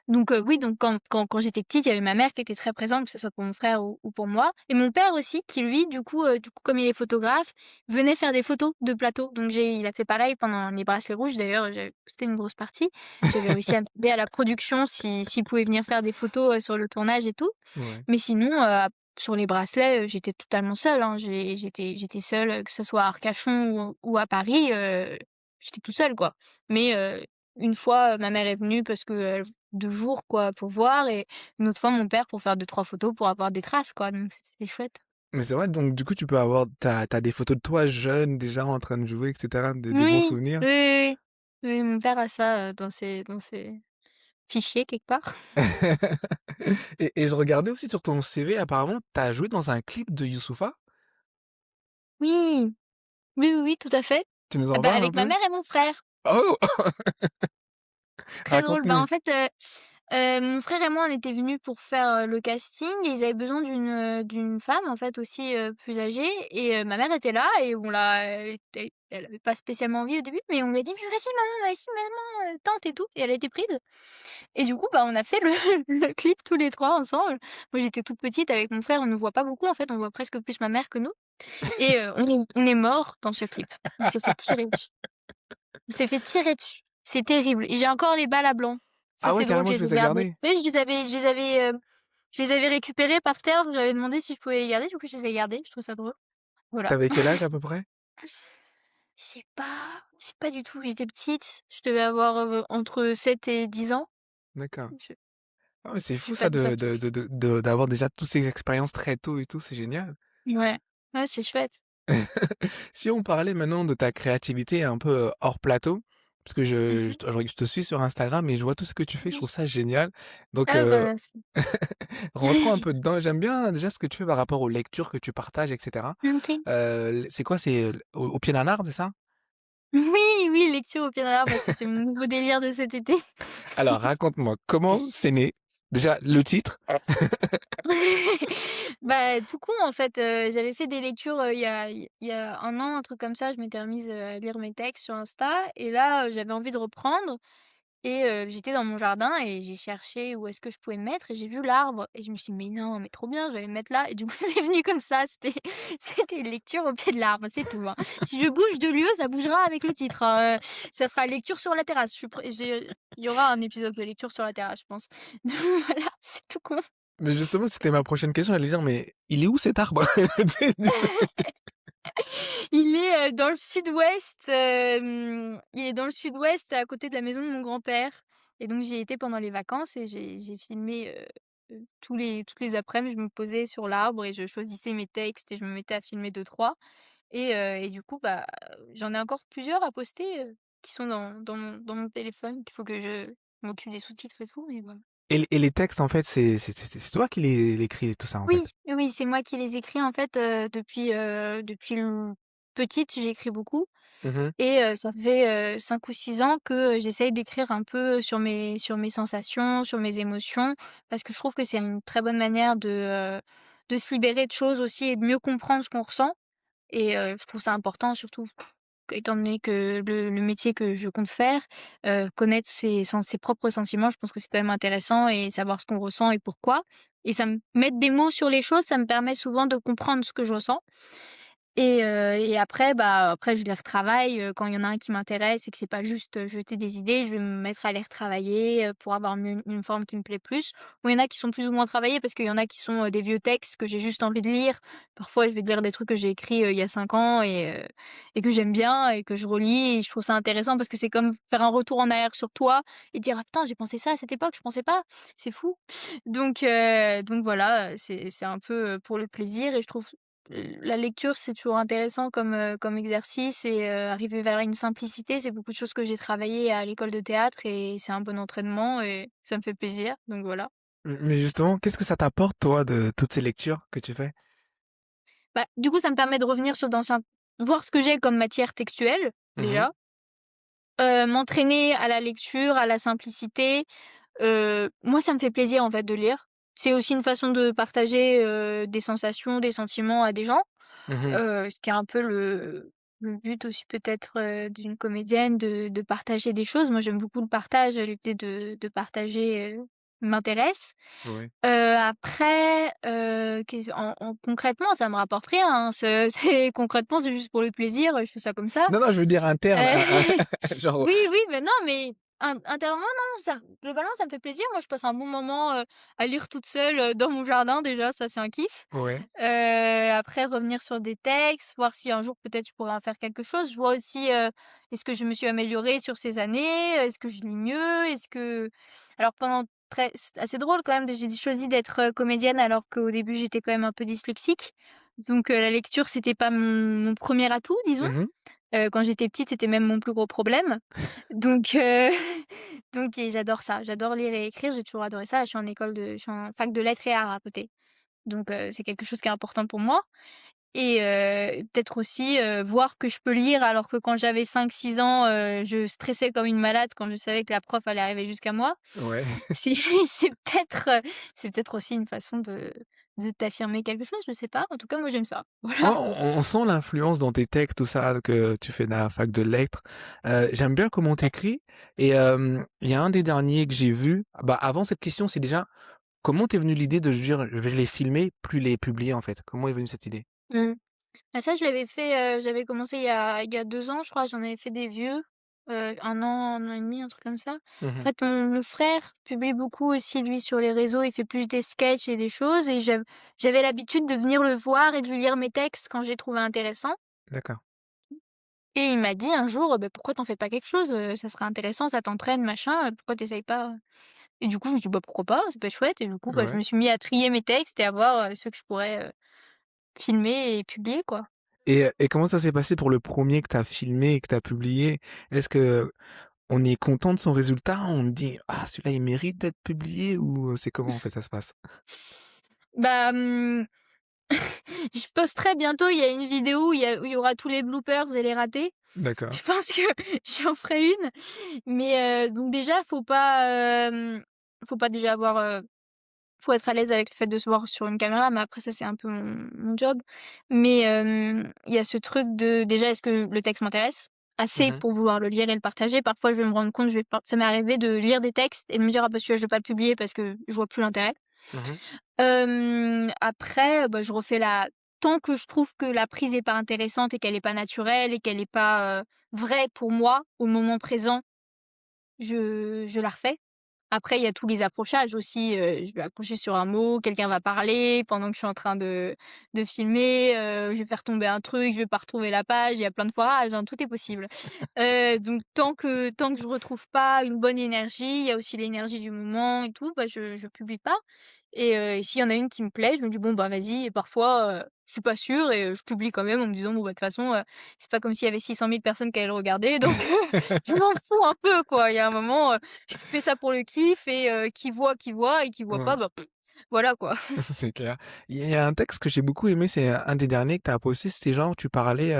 Donc oui, donc quand j'étais petite, il y avait ma mère qui était très présente, que ce soit pour mon frère ou pour moi et mon père aussi qui lui, du coup, comme il est photographe, venait faire des photos de plateau. Donc il a fait pareil pendant les Bracelets rouges d'ailleurs, c'était une grosse partie. J'avais réussi à demander à la production s'il pouvait venir faire des photos, sur le tournage et tout. Ouais. Mais sinon, sur les bracelets, j'étais totalement seule, hein. J'étais seule, que ce soit à Arcachon ou à Paris, j'étais toute seule, quoi. Mais une fois, ma mère est venue parce qu'elle 2 jours quoi pour voir et une autre fois mon père pour faire deux trois photos pour avoir des traces quoi, donc c'était chouette. Mais c'est vrai, donc du coup, tu peux avoir tu as des photos de toi jeune, déjà en train de jouer et cetera, des bons Oui, souvenirs? oui, oui, oui. Oui, mon père a ça, dans ses fichiers quelque part. Et je regardais aussi sur ton CV, apparemment, tu as joué dans un clip de Youssoupha? Oui, oui, oui, oui, tout à fait. Tu nous Ah en bah, parles un avec ma peu? mère et mon frère. Oh! Très drôle. Bah, en Raconte-nous. fait, Mon frère et moi, on était venus pour faire, le casting et ils avaient besoin d'une femme, en fait, aussi, plus âgée et ma mère était là et on l'a elle avait pas spécialement envie au début, mais on lui a dit: «Mais vas-y maman, tente et tout» et elle a été prise et du coup, bah, on a fait le le clip tous les 3 ensemble. Moi, j'étais toute petite avec mon frère, on ne voit pas beaucoup, en fait, on voit presque plus ma mère que nous et on est morts dans ce clip. On s'est fait tirer dessus. On s'est fait tirer dessus. C'est terrible et j'ai encore les balles à blanc. Ça, Ah ouais, c'est drôle, carrément, je tu les ai les as gardées. gardés? Oui, je les avais récupérées par terre, j'avais demandé si je pouvais les garder, du coup, je les ai gardées, je trouve ça drôle. Voilà. Tu quel âge à peu près? Je sais pas du tout, j'étais petite, je devais avoir, entre 7 et 10 ans. D'accord. Je Ah ouais, c'est je sais fou pas ça d'où ça d'avoir déjà toutes ces expériences très tôt et tout, c'est génial. ouais, ouais, c'est chouette. Si on parlait maintenant de ta créativité un peu, hors plateau, parce que Mmh je mh. te je te suis sur Instagram et je vois tout ce que tu fais, je Oui. trouve ça génial. Donc, Ah bah, merci. rentrons un peu dedans. J'aime bien déjà ce que tu fais par rapport aux lectures que tu partages et cetera. OK. C'est quoi? C'est, au pied d'un arbre, c'est ça? Oui, oui, lecture au pied d'un arbre, bah, c'était mon nouveau délire de cet été. Alors raconte-moi, comment c'est né? Déjà le titre? Bah, tout con, en fait, j'avais fait des lectures, il y a 1 an, un truc comme ça. Je m'étais remise, à lire mes textes sur Insta et là, j'avais envie de reprendre et j'étais dans mon jardin et j'ai cherché où est-ce que je pouvais me mettre et j'ai vu l'arbre et je me suis dit: «Mais non, mais trop bien, je vais aller me mettre là» et du coup, c'est venu comme ça. C'était une lecture au pied de l'arbre, c'est tout, hein. Si je bouge de lieu, ça bougera avec le titre, hein, ça sera lecture sur la terrasse. Je suis pré j'ai il y aura un épisode de lecture sur la terrasse, je pense. Donc voilà, c'est tout con. Mais justement, c'était ma prochaine question, j'allais dire: «Mais il est où cet arbre?» Tu sais? Il est, dans le sud-ouest, il est dans le sud-ouest à côté de la maison de mon grand-père et donc j'y étais pendant les vacances et j'ai filmé, toutes les après-midi, je me posais sur l'arbre et je choisissais mes textes et je me mettais à filmer deux trois et du coup, bah, j'en ai encore plusieurs à poster, qui sont dans mon téléphone, qu'il faut que je m'occupe des sous-titres et tout, mais voilà. Et les textes en fait, c'est toi qui les écris tout ça en Oui, fait? oui, c'est moi qui les écris en fait, depuis petite, j'écris beaucoup. Mmh mh. Et ça fait, 5 ou 6 ans que, j'essaye d'écrire un peu sur mes sensations, sur mes émotions, parce que je trouve que c'est une très bonne manière de se libérer de choses aussi et de mieux comprendre ce qu'on ressent et je trouve ça important surtout étant donné que le métier que je compte faire, connaître ses propres sentiments, je pense que c'est quand même intéressant et savoir ce qu'on ressent et pourquoi et ça me mettre des mots sur les choses, ça me permet souvent de comprendre ce que je ressens et après, bah, après je les retravaille, quand il y en a un qui m'intéresse et que c'est pas juste, jeter des idées, je vais me mettre à les retravailler, pour avoir une forme qui me plaît plus. Ou il y en a qui sont plus ou moins travaillés parce qu'il y en a qui sont, des vieux textes que j'ai juste envie de lire. Parfois, je vais lire des trucs que j'ai écrits, il y a 5 ans et que j'aime bien et que je relis et je trouve ça intéressant parce que c'est comme faire un retour en arrière sur toi et dire: «Ah putain, j'ai pensé ça à cette époque, je pensais pas». C'est fou. Donc voilà, c'est un peu, pour le plaisir et je trouve la lecture, c'est toujours intéressant comme exercice et arriver vers une simplicité, c'est beaucoup de choses que j'ai travaillées à l'école de théâtre et c'est un bon entraînement et ça me fait plaisir, donc voilà. Mais justement, qu'est-ce que ça t'apporte toi de toutes ces lectures que tu fais? Bah, du coup, ça me permet de revenir sur d'anciens voir ce que j'ai comme matière textuelle, Mmh mh. déjà, m'entraîner à la lecture, à la simplicité. Moi, ça me fait plaisir, en fait, de lire. C'est aussi une façon de partager, des sensations, des sentiments à des gens. Mmh mh. Ce qui est un peu le but aussi peut-être, d'une comédienne de partager des choses. Moi, j'aime beaucoup le partage, l'idée de partager, m'intéresse. Ouais. Après, concrètement, ça me rapporte rien, hein. Ce c'est concrètement, c'est juste pour le plaisir, je fais ça comme ça. Non, non, je veux dire interne, Heu, un genre oui, oui, mais non, mais intérieurement, non, ça globalement, ça me fait plaisir. Moi, je passe un bon moment, à lire toute seule, dans mon jardin déjà, ça, c'est un kiff. ouais. Après revenir sur des textes, voir si un jour peut-être je pourrais en faire quelque chose. Je vois aussi, est-ce que je me suis améliorée sur ces années? Est-ce que je lis mieux? Est-ce que alors pendant très c'est assez drôle quand même, j'ai choisi d'être, comédienne alors qu'au début j'étais quand même un peu dyslexique. Donc la lecture c'était pas mon 1er atout disons. Mmh mh. Quand j'étais petite, c'était même mon plus gros problème. Donc donc et j'adore ça, j'adore lire et écrire, j'ai toujours adoré ça. Je suis en fac de lettres et arts à côté. Donc c'est quelque chose qui est important pour moi et peut-être aussi, voir que je peux lire alors que quand j'avais 5 6 ans, je stressais comme une malade quand je savais que la prof allait arriver jusqu'à moi. Ouais. C'est c'est peut-être, c'est peut-être aussi une façon de t'affirmer quelque chose, je sais pas. En tout cas, moi j'aime ça. Oh, Voilà. on sent l'influence dans tes textes, tout ça, que tu fais dans la fac de lettres. J'aime bien comment tu écris et il y a un des derniers que j'ai vu, bah, avant cette question, c'est déjà comment t'es venue l'idée de se dire: «Je vais les filmer, plus les publier», en fait? Comment est venue cette idée? Mmh. Bah, ça, je l'avais fait, j'avais commencé il y a 2 ans, je crois, j'en avais fait des vieux, 1 an et demi, un truc comme ça. En Mmh. fait, mon frère publie beaucoup aussi, lui, sur les réseaux, il fait plus des sketchs et des choses et j'avais l'habitude de venir le voir et de lui lire mes textes quand je les trouvais intéressants D'accord. et il m'a dit un jour: «Bah, pourquoi t'en fais pas quelque chose? Ça serait intéressant, ça t'entraîne, machin, pourquoi t'essayes pas?» Et du coup, je me suis dit: «Bah, pourquoi pas? Ça peut être chouette» et du coup, bah, je Ouais me suis mis à trier mes textes et à voir, ceux que je pourrais, filmer et publier, quoi. et comment ça s'est passé pour le premier que tu as filmé et que tu as publié? Est-ce que on est content de son résultat? On me dit: «Ah, celui-là, il mérite d'être publié» ou c'est comment, en fait, ça se passe? Bah, je posterai bientôt, il y a une vidéo où il y aura tous les bloopers et les ratés. D'accord. Je pense que j'en ferai une, mais donc déjà, faut pas déjà faut être à l'aise avec le fait de se voir sur une caméra, mais après ça, c'est un peu mon job. Mais il y a ce truc de déjà, est-ce que le texte m'intéresse assez Mmh. pour vouloir le lire et le partager? Parfois, je vais me rendre compte, je vais pas ça m'est arrivé de lire des textes et de me dire: «Ah bah, celui-là, je vais pas le publier parce que je vois plus l'intérêt». Mmh. Après, bah, je refais la tant que je trouve que la prise est pas intéressante et qu'elle est pas naturelle et qu'elle est pas, vraie pour moi, au moment présent, je la refais. Après, il y a tous les accrochages aussi, je vais accrocher sur un mot, quelqu'un va parler pendant que je suis en train de filmer, je vais faire tomber un truc, je vais pas retrouver la page, il y a plein de foirages, hein, tout est possible. Donc tant que je retrouve pas une bonne énergie, il y a aussi l'énergie du moment et tout, bah, je publie pas et s'il y en a une qui me plaît, je me dis: «Bon, bah, vas-y» et parfois, je suis pas sûre et je publie quand même en me disant: «Bon, bah, de toute façon, c'est pas comme s'il y avait 600 000 personnes qui allaient le regarder donc je m'en fous un peu, quoi». Il y a un moment, je fais ça pour le kiff et qui voit et qui voit pas, Ouais. bah, voilà, quoi. C'est clair. Il y a un texte que j'ai beaucoup aimé, c'est un des derniers que tu as posté, c'était genre tu parlais,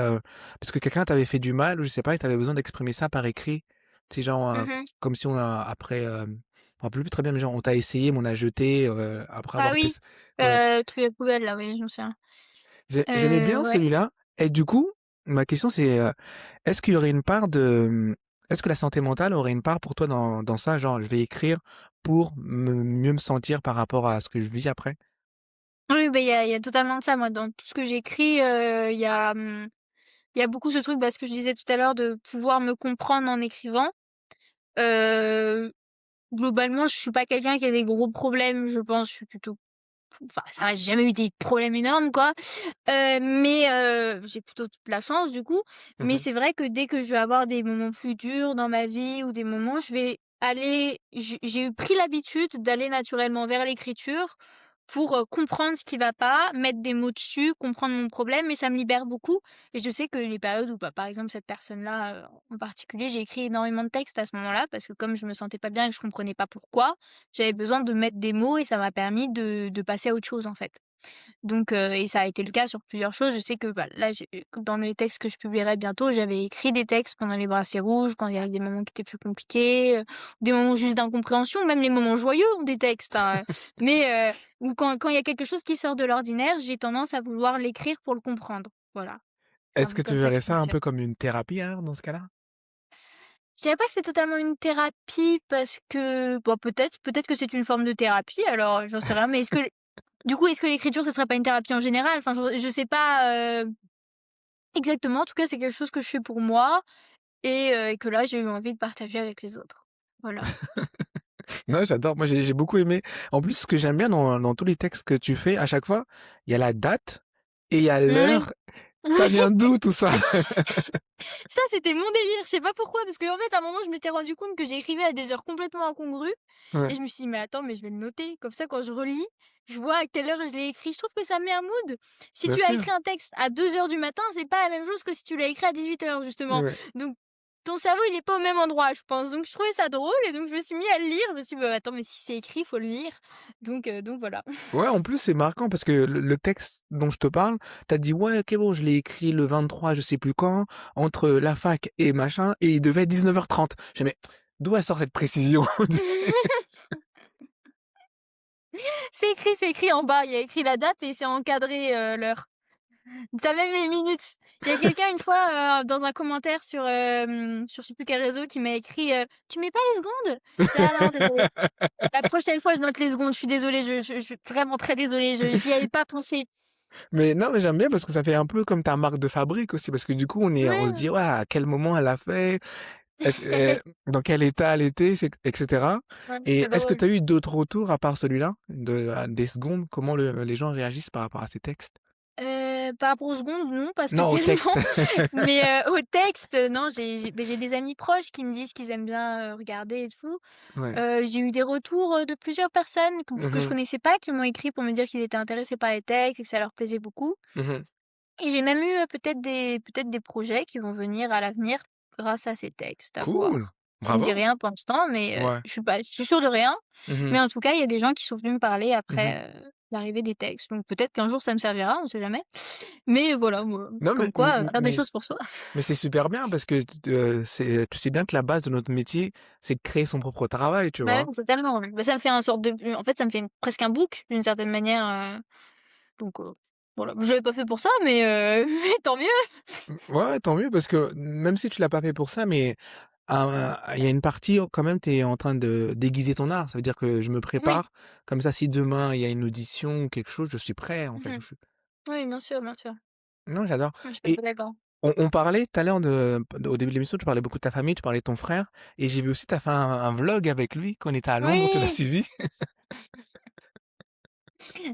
parce que quelqu'un t'avait fait du mal ou je sais pas et tu avais besoin d'exprimer ça par écrit. C'est genre, Mmh. comme si on a après, je me rappelle plus très bien, mais genre on t'a essayé, mais on a jeté, après Ah avoir oui, tess ouais. truc à poubelle là, oui, je me souviens. J'aimais bien Ouais. celui-là et du coup, ma question c'est, est-ce qu'il y aurait une part de, est-ce que la santé mentale aurait une part pour toi dans ça? Genre je vais écrire pour mieux me sentir par rapport à ce que je vis après? Oui, bah, il y a totalement de ça. Moi, dans tout ce que j'écris, il y a beaucoup ce truc, bah, ce que je disais tout à l'heure, de pouvoir me comprendre en écrivant. Heu, Globalement, je suis pas quelqu'un qui a des gros problèmes, je pense. Je suis plutôt enfin, ça va, j'ai jamais eu des problèmes énormes, quoi. Mais j'ai plutôt toute la chance, du coup. Mais Mmh. c'est vrai que dès que je vais avoir des moments plus durs dans ma vie ou des moments, je vais aller j'ai eu pris l'habitude d'aller naturellement vers l'écriture pour, comprendre ce qui va pas, mettre des mots dessus, comprendre mon problème et ça me libère beaucoup et je sais que les périodes où, bah, par exemple, cette personne-là, en particulier, j'ai écrit énormément de textes à ce moment-là parce que comme je me sentais pas bien et que je comprenais pas pourquoi, j'avais besoin de mettre des mots et ça m'a permis de passer à autre chose, en fait. Donc et ça a été le cas sur plusieurs choses. Je sais que, bah, là, j'ai dans les textes que je publierai bientôt, j'avais écrit des textes pendant les bracelets rouges, quand il y avait des moments qui étaient plus compliqués, des moments juste d'incompréhension, même les moments joyeux ont des textes, hein, mais ou quand il y a quelque chose qui sort de l'ordinaire, j'ai tendance à vouloir l'écrire pour le comprendre. Voilà, c'est un Est-ce peu que tu comme ça que verrais je ça un fonctionne. peu comme une thérapie alors dans ce cas-là? Je dirais pas que c'est totalement une thérapie parce que bon, peut-être que c'est une forme de thérapie alors, j'en sais rien, mais est-ce que l'écriture, ce serait pas une thérapie en général? Enfin, je sais pas, exactement. En tout cas, c'est quelque chose que je fais pour moi et que là, j'ai eu envie de partager avec les autres. Voilà. Non, j'adore. Moi, j'ai beaucoup aimé. En plus, ce que j'aime bien dans tous les textes que tu fais, à chaque fois, il y a la date et il y a Oui. l'heure. Ça vient d'où tout ça? Ça, c'était mon délire. Je sais pas pourquoi, parce qu'en fait, à un moment, je m'étais rendu compte que j'écrivais à des heures complètement incongrues et Ouais, je me suis dit: «Mais attends, mais je vais le noter». Comme ça, quand je relis, je vois à quelle heure je l'ai écrit. Je trouve que ça met un mood. Si bien tu as sûr. écrit un texte à 2 heures du matin, c'est pas la même chose que si tu l'as écrit à 18 heures justement. Ouais. Donc ton cerveau, il est pas au même endroit, je pense. Donc je trouvais ça drôle et donc je me suis mis à le lire. Je me suis dit: «Bah, attends, mais si c'est écrit, il faut le lire». Donc voilà. Ouais, en plus, c'est marquant parce que le texte dont je te parle, tu as dit: «Ouais, OK, bon, je l'ai écrit le 23 je sais plus quand, entre la fac et machin et il devait être 19h30». Je fais: «Mais d'où elle sort cette précision?» Tu sais? C'est écrit en bas, il y a écrit la date et c'est encadré, l'heure. Tu as même les minutes. Il y a quelqu'un une fois, dans un commentaire sur je sais plus quel réseau qui m'a écrit, «Tu mets pas les secondes?» J'étais là: «Non, désolée. La prochaine fois, je note les secondes. Je suis désolée, je suis vraiment très désolée, je j'y avais pas pensé». Mais non, mais j'aime bien parce que ça fait un peu comme ta marque de fabrique aussi parce que du coup, on se Ouais, dit: «Ouais, à quel moment elle a fait? Dans quel état elle était?» et cetera. ouais, Et c'est est-ce que drôle. tu as eu d'autres retours à part celui-là, des secondes? Comment les gens réagissent par rapport à ces textes? Par rapport aux secondes, non, pas Non, au spécialement, texte. mais au texte, non, j'ai des amis proches qui me disent qu'ils aiment bien, regarder et tout. Ouais. J'ai eu des retours, de plusieurs personnes que je Mmh. connaissais pas, qui m'ont écrit pour me dire qu'ils étaient intéressés par les textes et que ça leur plaisait beaucoup. Mmh. Et j'ai même eu, peut-être des projets qui vont venir à l'avenir grâce à ces textes, à Cool! voir. Je ne dis Bravo! rien pour l'instant, mais Ouais. je suis sûre de rien, Mmh. mais en tout cas, il y a des gens qui sont venus me parler Mmh. après, l'arrivée des textes. Donc peut-être qu'un jour ça me servira, on sait jamais. Mais voilà, moi, Non, comme quoi, faire des mais choses pour soi. c'est super bien parce que tu sais bien que la base de notre métier, c'est de créer son propre travail, tu Bah, vois? oui, totalement, ouais. Bah, ça me fait un sorte de en fait, ça me fait presque un book d'une certaine manière, donc voilà. Je l'avais pas fait pour ça, mais mais tant mieux! Ouais, tant mieux parce que même si tu l'as pas fait pour ça, mais il y a une partie quand même, tu es en train de déguiser ton art. Ça veut dire que je me Oui. prépare, comme ça si demain il y a une audition ou quelque chose, je suis prêt en fait. Mmh. Oui, bien sûr, bien sûr. Non, j'adore. Ouais, je suis tout à Et fait d'accord. on parlait tout à l'heure au début de l'émission, tu parlais beaucoup de ta famille, tu parlais de ton frère et j'ai vu aussi tu as fait un vlog avec lui quand on était à Londres, tu l'as Oui! suivi?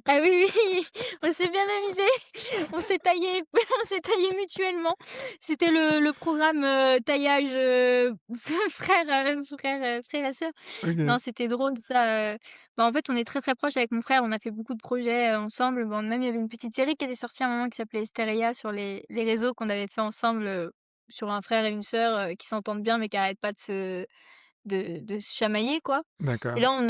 Ah oui, oui, on s'est bien amusé. On s'est taillé on s'est taillé mutuellement. C'était le programme, taillage, frère et sœur. Non, OK. c'était drôle ça, bah, en fait, on est très, très proches avec mon frère. On a fait beaucoup de projets, ensemble. Bon, même il y avait une petite série qui était sortie à un moment qui s'appelait Hysteria sur les réseaux qu'on avait fait ensemble, sur un frère et une sœur, qui s'entendent bien mais qui arrêtent pas de se chamailler, quoi. Et D'accord. là, on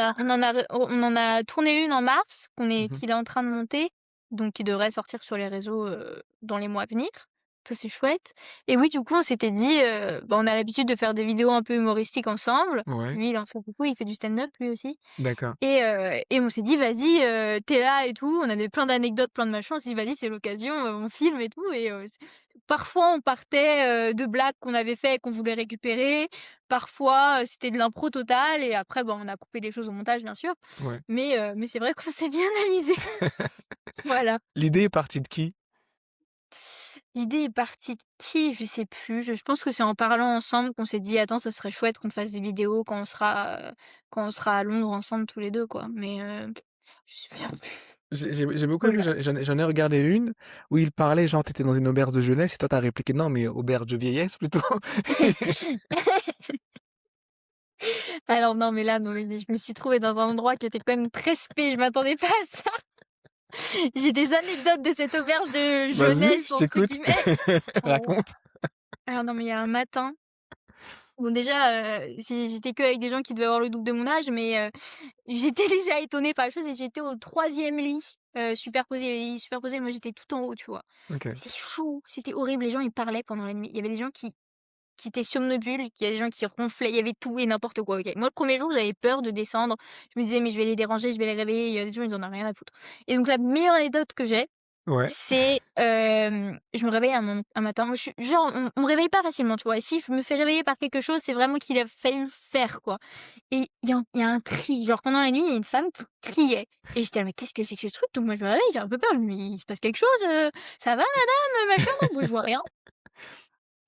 en a tourné une en mars Mmh. qu'il est en train de monter, donc qui devrait sortir sur les réseaux, dans les mois à venir. Ça, c'est chouette. Et oui, du coup, on s'était dit, bah, on a l'habitude de faire des vidéos un peu humoristiques ensemble. Ouais, Lui, il en fait beaucoup, il fait du stand-up lui aussi. d'accord. Et on s'est dit: «Vas-y, tu là et tout». On avait plein d'anecdotes, plein de machins. On s'est dit: «Vas-y, c'est l'occasion, on filme et tout». Et parfois, on partait, de blagues qu'on avait fait et qu'on voulait récupérer. Parfois, c'était de l'impro totale et après, bah, on a coupé des choses au montage, bien sûr. Ouais. Mais c'est vrai qu'on s'est bien amusés. Voilà. L'idée est partie de qui? L'idée est partie de qui? Je sais plus. Je pense que c'est en parlant ensemble qu'on s'est dit: «Attends, ça serait chouette qu'on fasse des vidéos quand on sera à Londres ensemble tous les 2 quoi». Mais je me souviens plus. J'ai beaucoup aimé, Voilà. j'en ai regardé une où il parlait, genre, tu étais dans une auberge de jeunesse et toi tu as répliqué: «Non, mais auberge de vieillesse plutôt». Alors non, mais là, non, mais je me suis trouvée dans un endroit qui était quand même très spé, je m'attendais pas à ça. J'ai des anecdotes de cette auberge de Vas-y, «jeunesse» je entre t'écoute. guillemets. Oh. Raconte. Alors non, mais il y a un matin, bon déjà, j'étais qu'avec des gens qui devaient avoir le double de mon âge, mais j'étais déjà étonnée par la chose et j'étais au troisième lit, superposé. Il y avait des lits superposés, moi j'étais tout en haut, tu vois? OK. C'était chaud, c'était horrible, les gens ils parlaient pendant la nuit. Il y avait des gens qui étaient somnobules, il y a des gens qui ronflaient, il y avait tout et n'importe quoi, OK. Moi, le premier jour, j'avais peur de descendre. Je me disais: «Mais je vais les déranger, je vais les réveiller». Il y a des gens, ils en ont rien à foutre. Et donc la meilleure anecdote que j'ai, Ouais, c'est, je me réveille un matin, moi je suis genre on me réveille pas facilement, tu vois? Et si je me fais réveiller par quelque chose, c'est vraiment qu'il a fallu le faire, quoi. Et il y a un cri, genre pendant la nuit, il y a une femme qui criait et j'étais là: «Mais qu'est-ce que c'est que ce truc?» Donc moi je me réveille, j'ai un peu peur, «Mais il se passe quelque chose, ça va madame?» Machin. Moi je vois rien.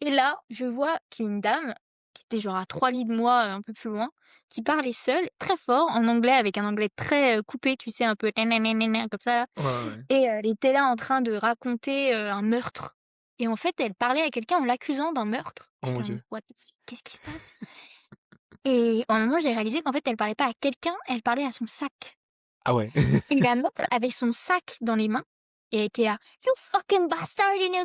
Et là, je vois qu'il y a une dame qui était genre à 3 lits de moi, un peu plus loin, qui parlait seule, très fort, en anglais, avec un anglais très, coupé, tu sais, un peu comme ça là. ouais, ouais. Et elle était là en train de raconter, un meurtre. Et en fait, elle parlait à quelqu'un en l'accusant d'un meurtre. Oh J'étais mon là en mode: Dieu. «What the f qu'est-ce qui se passe?» Et à un moment, j'ai réalisé qu'en fait, elle parlait pas à quelqu'un, elle parlait à son sac. Ah ouais. Et la meuf avait son sac dans les mains et elle était là: «You fucking bastard, you know»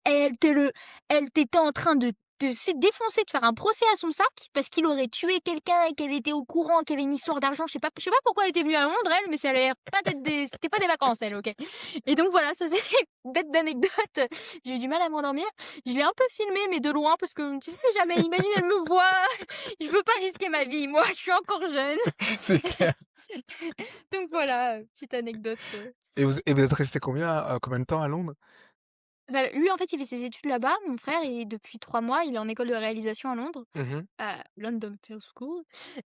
et elle t'était en train de s'est défoncé, de faire un procès à son sac parce qu'il aurait tué quelqu'un et qu'elle était au courant, qu'il y avait une histoire d'argent. Je sais pas pourquoi elle était venue à Londres elle, mais ça avait l'air pas d'être des c'était pas des vacances elle, OK? Et donc voilà, ça c'est bête d'anecdote, j'ai eu du mal à m'endormir. Je l'ai un peu filmé mais de loin parce que tu sais jamais, imagine elle me voit, je veux pas risquer ma vie, moi, je suis encore jeune. C'est clair. Donc voilà, petite anecdote, Et vous êtes restés combien de temps à Londres? Bah, lui en fait il fait ses études là-bas, mon frère et depuis 3 mois, il est en école de réalisation à Londres. Mmh. À London Film School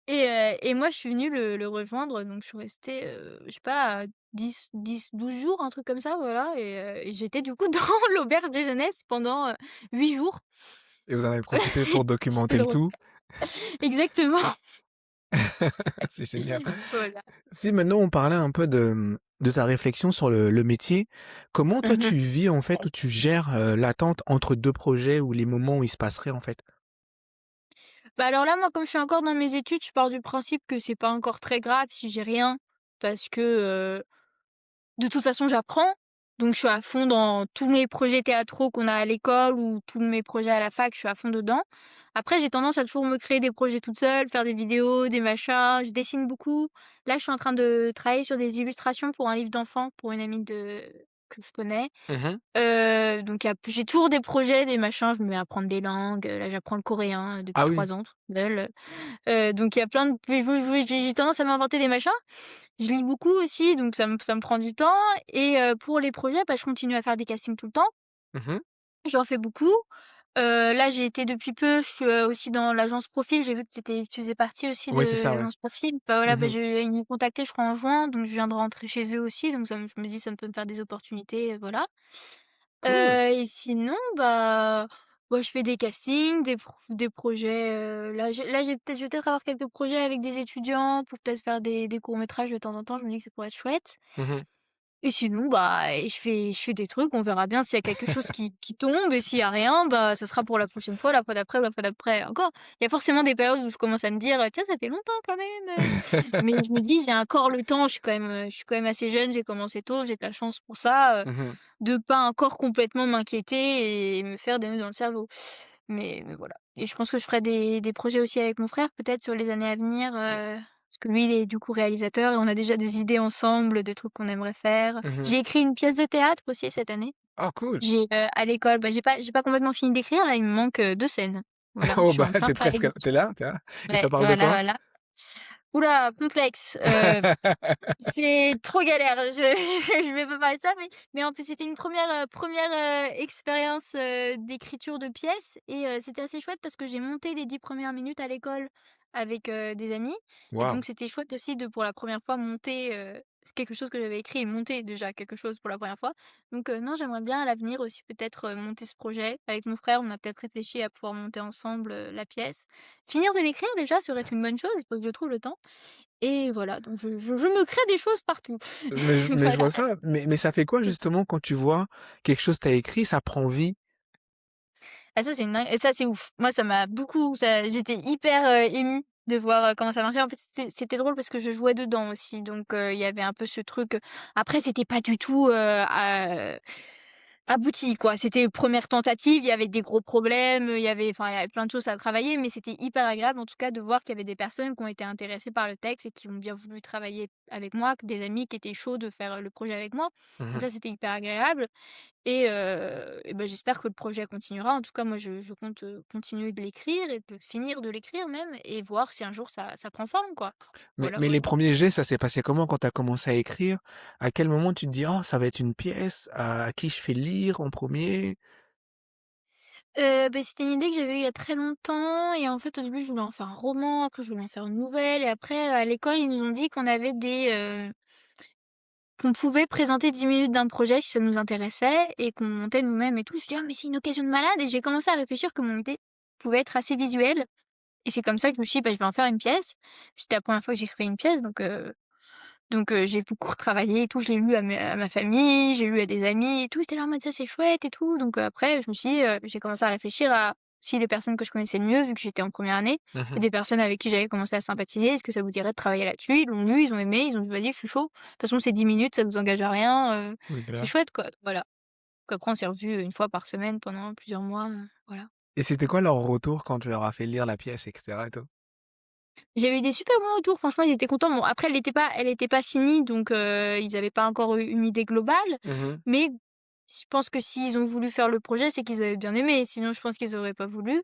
et moi je suis venue le rejoindre donc je suis restée, je sais pas, 10-12 jours, un truc comme ça, voilà et j'étais du coup dans l'auberge de jeunesse pendant, 8 jours. Et vous en avez profité pour C'était documenter le drôle. tout? Exactement, C'est génial. voilà. Si maintenant on parlait un peu de ta réflexion sur le métier, comment toi Mmh. tu vis en fait ou tu gères, l'attente entre 2 projets ou les moments où il se passerait en fait? Bah, alors là, moi, comme je suis encore dans mes études, je pars du principe que c'est pas encore très grave si j'ai rien parce que, de toute façon, j'apprends, donc je suis à fond dans tous mes projets théâtraux qu'on a à l'école ou tous mes projets à la fac, je suis à fond dedans. Après, j'ai tendance à toujours me créer des projets toute seule, faire des vidéos, des machins, je dessine beaucoup. Là, je suis en train de travailler sur des illustrations pour un livre d'enfant pour une amie de que je connais. Mmh. Donc il y a j'ai toujours des projets, des machins, je me mets à apprendre des langues, là, j'apprends le coréen, depuis Ah oui. 3 ans toute seule, donc il y a plein de j'ai tendance à m'inventer des machins. Je lis beaucoup aussi, donc ça me prend du temps et pour les projets, bah, je continue à faire des castings tout le temps. Mmh. J'en fais beaucoup. Là, j'ai été depuis peu, je suis, aussi dans l'agence Profil. J'ai vu que tu faisais partie aussi Oui, c'est de ça, ouais. l'agence Profil. Bah, voilà, bah, Mmh. ils m'ont contactée, je crois, en juin, donc je viens de rentrer chez eux aussi, donc je me dis: «Ça me peut me faire des opportunités», voilà. Cool. Et sinon, bah, je fais des castings, des projets, là, je vais peut-être avoir quelques projets avec des étudiants pour peut-être faire des courts métrages de temps en temps, je me dis que ça pourrait être chouette. Mmh. Et sinon, bah et je fais des trucs, on verra bien s'il y a quelque chose qui tombe et s'il y a rien, bah, ça sera pour la prochaine fois, la fois d'après ou la fois d'après encore. Il y a forcément des périodes où je commence à me dire: «Tiens, ça fait longtemps quand même», mais je me dis: «J'ai encore le temps», je suis quand même assez jeune, j'ai commencé tôt, j'ai de la chance pour ça, Mmh. de pas encore complètement m'inquiéter et me faire des nœuds dans le cerveau. Mais voilà et je pense que je ferai des projets aussi avec mon frère peut-être sur les années à venir, parce que lui, il est du coup réalisateur et on a déjà des idées ensemble de trucs qu'on aimerait faire. Mmh. J'ai écrit une pièce de théâtre aussi cette année. Ah cool! À l'école, bah, j'ai pas complètement fini d'écrire là, il me manque, 2 scènes. Voilà, je Oh suis bah, en plein travail tu dessus. là, tu là et Ouais, ça parle de voilà, quoi? voilà. Ouh là, complexe, c'est trop galère. Je je vais pas parler de ça, mais en plus c'était une première expérience, d'écriture de pièce et c'était assez chouette parce que j'ai monté les 10 premières minutes à l'école avec, des amis et Waouh! donc c'était chouette aussi de pour la première fois monter, quelque chose que j'avais écrit et monter déjà quelque chose pour la première fois. Donc non, j'aimerais bien à l'avenir aussi peut-être, monter ce projet. Avec mon frère, on a peut-être réfléchi à pouvoir monter ensemble, la pièce. Finir de l'écrire déjà serait une bonne chose, il faut que je trouve le temps. Et voilà, donc je me crée des choses partout. Mais je Voilà. vois ça, mais ça fait quoi justement quand tu vois quelque chose que tu as écrit, ça prend vie? Ah ça c'est une dingue et ça c'est ouf. Moi ça m'a beaucoup ça j'étais hyper, émue de voir, comment ça marchait. En fait, c'était drôle parce que je jouais dedans aussi, donc il y avait un peu ce truc, après c'était pas du tout, abouti quoi. C'était première tentative, il y avait des gros problèmes, il y avait plein de choses à travailler, mais c'était hyper agréable en tout cas de voir qu'il y avait des personnes qui ont été intéressées par le texte et qui ont bien voulu travailler avec moi, que des amis qui étaient chauds de faire, le projet avec moi. Donc Mmh. ça c'était hyper agréable. Et bah, j'espère que le projet continuera. En tout cas, moi, je compte, continuer de l'écrire et de finir de l'écrire même et voir si un jour ça prend forme, quoi. Voilà, Mais les voilà. premiers jets, ça s'est passé comment quand tu as commencé à écrire? À quel moment tu te dis: «Oh, ça va être une pièce, à qui je fais lire en premier. C'était une idée que j'avais eue il y a très longtemps et en fait, au début, je voulais en faire un roman, après je voulais en faire une nouvelle et après, à l'école, ils nous ont dit qu'on avait qu'on pouvait présenter 10 minutes d'un projet si ça nous intéressait et qu'on montait nous-mêmes et tout. Je me suis dit: «Ah mais c'est une occasion de malade» et j'ai commencé à réfléchir que mon idée pouvait être assez visuelle et c'est comme ça que je me suis dit: «Bah, je vais en faire une pièce». C'était la première fois que j'écrivais une pièce donc j'ai beaucoup retravaillé et tout. Je l'ai lu à ma famille, j'ai lu à des amis et tout. Ils étaient là en mode: «Ça, c'est chouette et tout». Donc après je me suis dit, j'ai commencé à réfléchir à si les personnes que je connaissais le mieux, vu que j'étais en première année et Mmh. des personnes avec qui j'avais commencé à sympathiser, est-ce que ça vous dirait de travailler là-dessus? Ils l'ont lu, ils ont aimé, ils ont dit: «Vas-y, je suis chaud». De toute façon, c'est 10 minutes, ça nous engage à rien, Oui, c'est grave. chouette quoi, voilà. Donc après on s'est revus, une fois par semaine pendant plusieurs mois, voilà. Et c'était quoi leur retour quand tu leur as fait lire la pièce et cetera et tout? J'ai eu des super bons retours, franchement, ils étaient contents. Bon, après, elle était pas finie, donc ils avaient pas encore eu une idée globale, Mmh. mais je pense que s'ils ont voulu faire le projet, c'est qu'ils avaient bien aimé, sinon je pense qu'ils auraient pas voulu.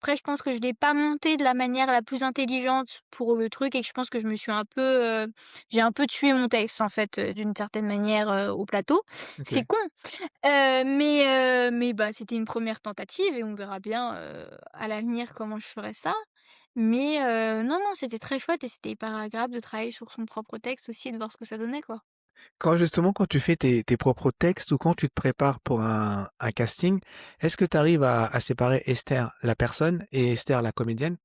Après, je pense que je l'ai pas monté de la manière la plus intelligente pour le truc et que je pense que je me suis un peu, j'ai un peu tué mon texte, en fait, d'une certaine manière, au plateau. Ce qui est OK. con, mais bah, c'était une première tentative et on verra bien, à l'avenir comment je ferai ça. Mais non, non, c'était très chouette et c'était hyper agréable de travailler sur son propre texte aussi et de voir ce que ça donnait, quoi. Quand tu fais tes propres textes ou quand tu te prépares pour un casting, est-ce que tu arrives à séparer Esther, la personne, et Esther, la comédienne?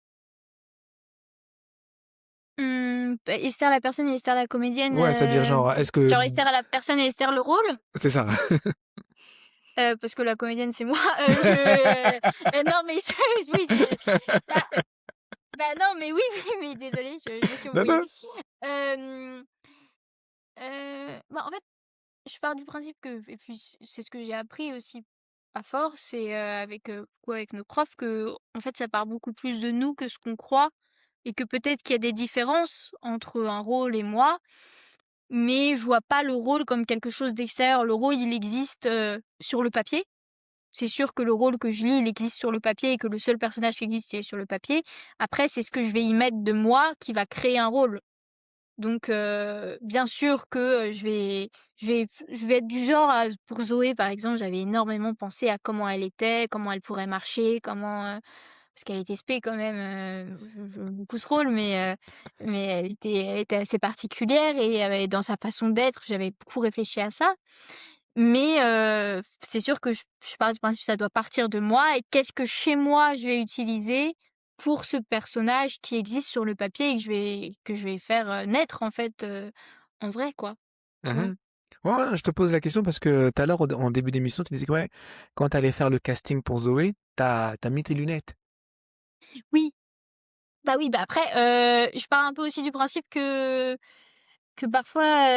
Bah, Esther la personne et Esther la comédienne, Ouais, c'est-à-dire genre, est-ce que genre Esther la personne et Esther le rôle? c'est ça. Parce que la comédienne c'est moi, non mais je oui, bah non mais oui, oui, mais désolée, je me suis Non, embrouillée. non. Hem, bah, en fait, je pars du principe que et puis c'est ce que j'ai appris aussi à force et avec, beaucoup avec nos profs qu'en fait ça part beaucoup plus de nous que ce qu'on croit et que peut-être qu'il y a des différences entre un rôle et moi, mais je vois pas le rôle comme quelque chose d'extérieur. Le rôle, il existe, sur le papier. C'est sûr que le rôle que je lis, il existe sur le papier et que le seul personnage qui existe, il est sur le papier. Après, c'est ce que je vais y mettre de moi qui va créer un rôle. Donc bien sûr que, je vais être du genre à pour Zoé, par exemple, j'avais énormément pensé à comment elle était, comment elle pourrait marcher, comment, parce qu'elle était spé quand même, j'aime beaucoup ce rôle, mais elle était assez particulière et dans sa façon d'être, j'avais beaucoup réfléchi à ça. Mais c'est sûr que je pars du principe que ça doit partir de moi et qu'est-ce que chez moi je vais utiliser pour ce personnage qui existe sur le papier et que je vais faire, naître en fait, en vrai quoi, tu vois? Mmh. Ouais, ouais, je te pose la question parce que tout à l'heure, en début d'émission, tu disais que ouais, quand tu allais faire le casting pour Zoé, tu as mis tes lunettes. Oui, bah oui, bah après, je pars un peu aussi du principe que parfois,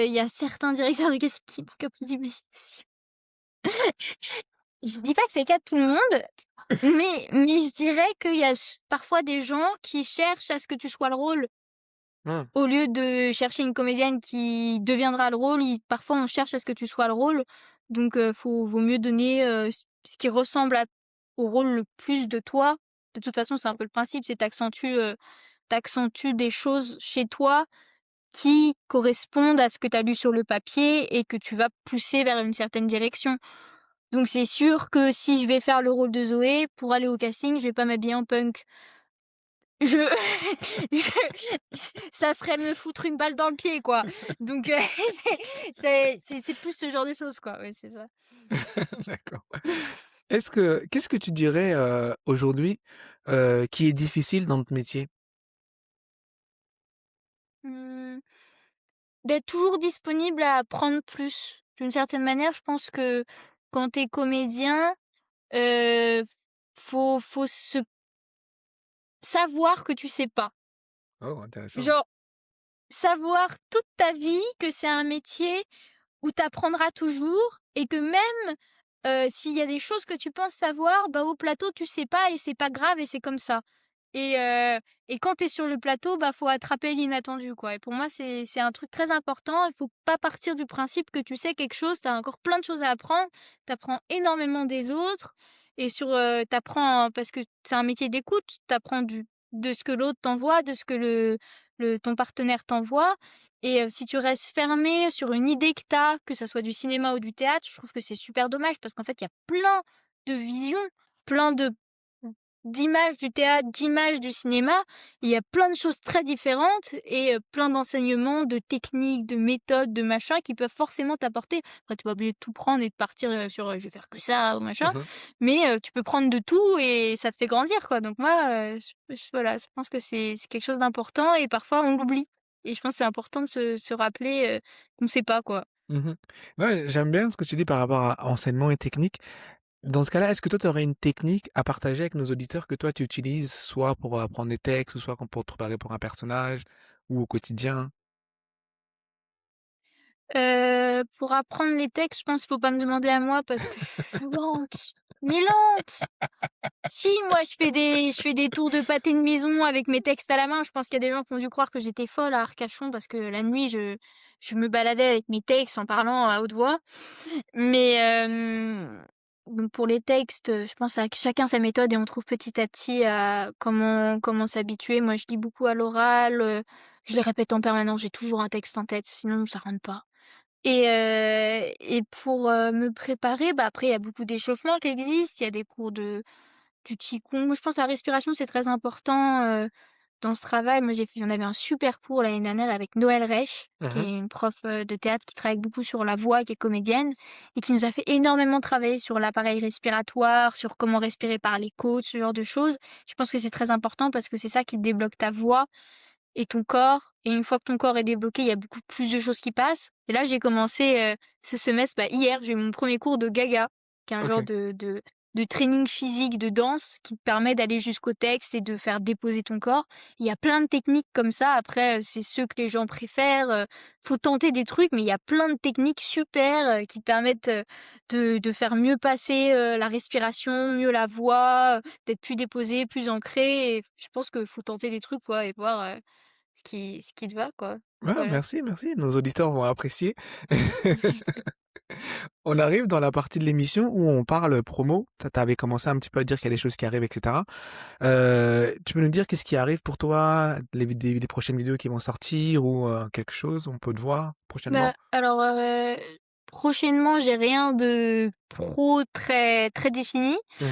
il y a certains directeurs de casting qui manquent un peu d'imagination. Je dis pas que c'est le cas de tout le monde, mais je dirais qu'il y a parfois des gens qui cherchent à ce que tu sois le rôle. Mmh. Au lieu de chercher une comédienne qui deviendra le rôle, parfois on cherche à ce que tu sois le rôle. Donc vaut mieux donner, ce qui ressemble au rôle le plus de toi. De toute façon, c'est un peu le principe, c'est tu des choses chez toi qui correspondent à ce que tu as lu sur le papier et que tu vas pousser vers une certaine direction. Donc c'est sûr que si je vais faire le rôle de Zoé, pour aller au casting, je vais pas m'habiller en punk. Je ça serait me foutre une balle dans le pied, quoi. Donc c'est plus ce genre de choses, quoi. Ouais, c'est ça. D'accord. Qu'est-ce que tu dirais, aujourd'hui, qui est difficile dans notre métier? Mmh, d'être toujours disponible à apprendre plus. D'une certaine manière, je pense que quand tu es comédien, heu, faut se savoir que tu sais pas. Oh, intéressant. Genre, savoir toute ta vie que c'est un métier où tu apprendras toujours et que même, s'il y a des choses que tu penses savoir, bah, au plateau, tu sais pas et c'est pas grave et c'est comme ça. Et quand tu es sur le plateau, bah, faut attraper l'inattendu, quoi. Et pour moi, c'est un truc très important. Il faut pas partir du principe que tu sais quelque chose, tu as encore plein de choses à apprendre. Tu apprends énormément des autres et tu apprends parce que c'est un métier d'écoute, tu apprends du de ce que l'autre t'envoie, de ce que ton partenaire t'envoie et si tu restes fermé sur une idée que tu as, que ça soit du cinéma ou du théâtre, je trouve que c'est super dommage parce qu'en fait, il y a plein de visions, plein d'images du théâtre, d'images du cinéma. Il y a plein de choses très différentes et plein d'enseignements, de techniques, de méthodes, de machins qui peuvent forcément t'apporter. Après, tu es pas obligé de tout prendre et de partir, sur, «Je vais faire que ça» ou machin, Mmh. mais tu peux prendre de tout et ça te fait grandir, quoi. Donc moi, voilà, je pense que c'est quelque chose d'important et parfois on l'oublie et je pense que c'est important de se rappeler, qu'on sait pas, quoi. Mmh. Ouais, j'aime bien ce que tu dis par rapport à enseignement et technique. Dans ce cas-là, est-ce que toi, tu aurais une technique à partager avec nos auditeurs que toi, tu utilises soit pour apprendre des textes, ou soit pour te préparer pour un personnage ou au quotidien? Pour apprendre les textes, je pense qu'il faut pas me demander à moi parce que je suis lente. Mais lente! Si, moi je fais des tours de pâté de maison avec mes textes à la main. Je pense qu'il y a des gens qui ont dû croire que j'étais folle à Arcachon parce que la nuit je me baladais avec mes textes en parlant à haute voix. Mais donc pour les textes, je pense à chacun sa méthode et on trouve petit à petit à comment s'habituer. Moi, je lis beaucoup à l'oral, je les répète en permanence, j'ai toujours un texte en tête, sinon ça rentre pas. Et pour, me préparer, bah, après il y a beaucoup d'échauffements qui existent. Il y a des cours de du qigong. Je pense que la respiration, c'est très important, dans ce travail. Moi, on avait un super cours l'année dernière avec Noël Reich, qui Mmh. est une prof, de théâtre qui travaille beaucoup sur la voix, qui est comédienne et qui nous a fait énormément travailler sur l'appareil respiratoire, sur comment respirer par les côtes, ce genre de choses. Je pense que c'est très important parce que c'est ça qui débloque ta voix et ton corps et une fois que ton corps est débloqué, il y a beaucoup plus de choses qui passent et là, j'ai commencé, ce semestre, bah, hier, j'ai eu mon premier cours de Gaga, qui est un genre OK. de training physique de danse qui te permet d'aller jusqu'au texte et de faire déposer ton corps. Il y a plein de techniques comme ça, après, c'est ceux que les gens préfèrent, faut tenter des trucs, mais il y a plein de techniques super, qui te permettent, de faire mieux passer, la respiration, mieux la voix, d'être plus déposé, plus ancré et je pense qu'il faut tenter des trucs, quoi et voir, ce qui te va, quoi. Ouais, Voilà. merci, merci. Nos auditeurs vont apprécier. On arrive dans la partie de l'émission où on parle promo. Tu avais commencé un petit peu à dire qu'il y a des choses qui arrivent et cetera. Tu peux nous dire qu'est-ce qui arrive pour toi? Les prochaines vidéos qui vont sortir ou quelque chose? On peut te voir prochainement? Bah, alors, prochainement, j'ai rien de pro très très défini. Mmh.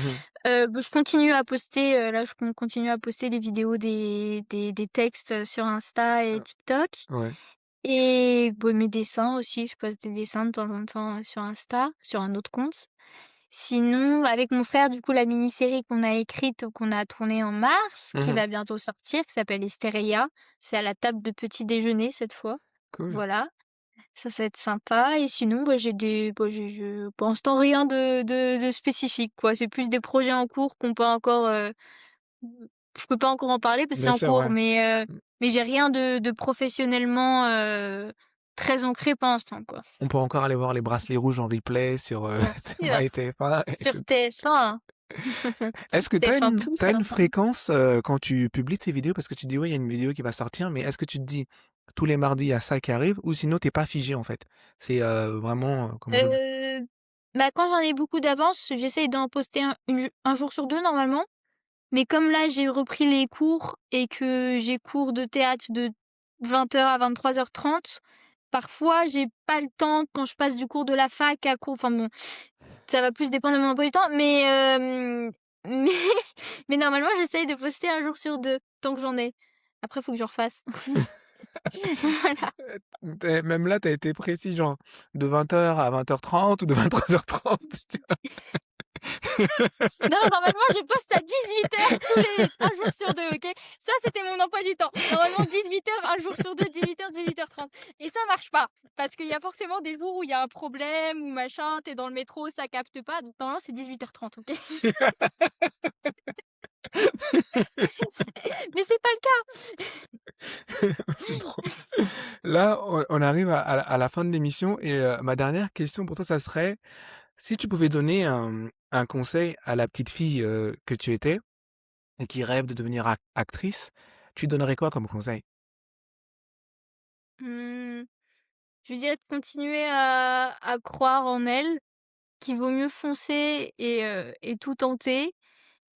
Bah, je continue à poster, là, continue à poster les vidéos des textes, sur Insta et TikTok Ouais. et bah, mes dessins aussi, je poste des dessins de temps en temps, sur Insta, sur un autre compte. Sinon, avec mon frère, du coup, la mini-série qu'on a écrite, qu'on a tournée en mars, qui Mmh. va bientôt sortir, qui s'appelle Hystéria. C'est à la table de petit déjeuner cette fois. Cool. Voilà, ça va être sympa et sinon, bah, j'ai des bah, j'ai je pour l'instant rien de spécifique, quoi. C'est plus des projets en cours qu'on peut encore, je peux pas encore en parler parce que c'est Bien en sûr, cours, ouais. mais j'ai rien de professionnellement, très ancré pour l'instant, quoi. On peut encore aller voir les bracelets rouges en replay sur, Bien sûr, MyTF1 et sur cetera. TF1. Est-ce que tu as TF1 une Plus tu une maintenant. fréquence, quand tu publies tes vidéos? Parce que tu dis: «Ouais, il y a une vidéo qui va sortir», mais est-ce que tu te dis: «Tous les mardis, il y a ça qui arrive» ou sinon t'es pas figé, en fait? C'est, vraiment, comme je Heu, Bah, quand j'en ai beaucoup d'avance, j'essaye d'en poster un jour sur 2 normalement. Mais comme là, j'ai repris les cours et que j'ai cours de théâtre de 20h à 23h30, parfois j'ai pas le temps quand je passe du cours de la fac à cours enfin bon, ça va plus dépendre de mon emploi du temps, mais mais normalement j'essaye de poster un jour sur 2 tant que j'en ai. Après faut que je refasse. Voilà. Tu même là, tu as été précis, genre de 20h à 20h30 ou de 23h30, tu vois? Non, normalement, je poste à 18h un jour sur 2, OK? Ça, c'était mon emploi du temps. Normalement, 18h, un jour sur 2, 18h, 18h30. Et ça marche pas, parce qu'il y a forcément des jours où il y a un problème ou machin, tu es dans le métro, ça capte pas, donc normalement, c'est 18h30, OK? Mais c'est pas le cas! C'est trop là, on arrive à la fin de l'émission et ma dernière question pour toi, ça serait, si tu pouvais donner un conseil à la petite fille, que tu étais et qui rêve de devenir actrice, tu donnerais quoi comme conseil? Mmh, je dirais de continuer à croire en elle, qu'il vaut mieux foncer et tout tenter.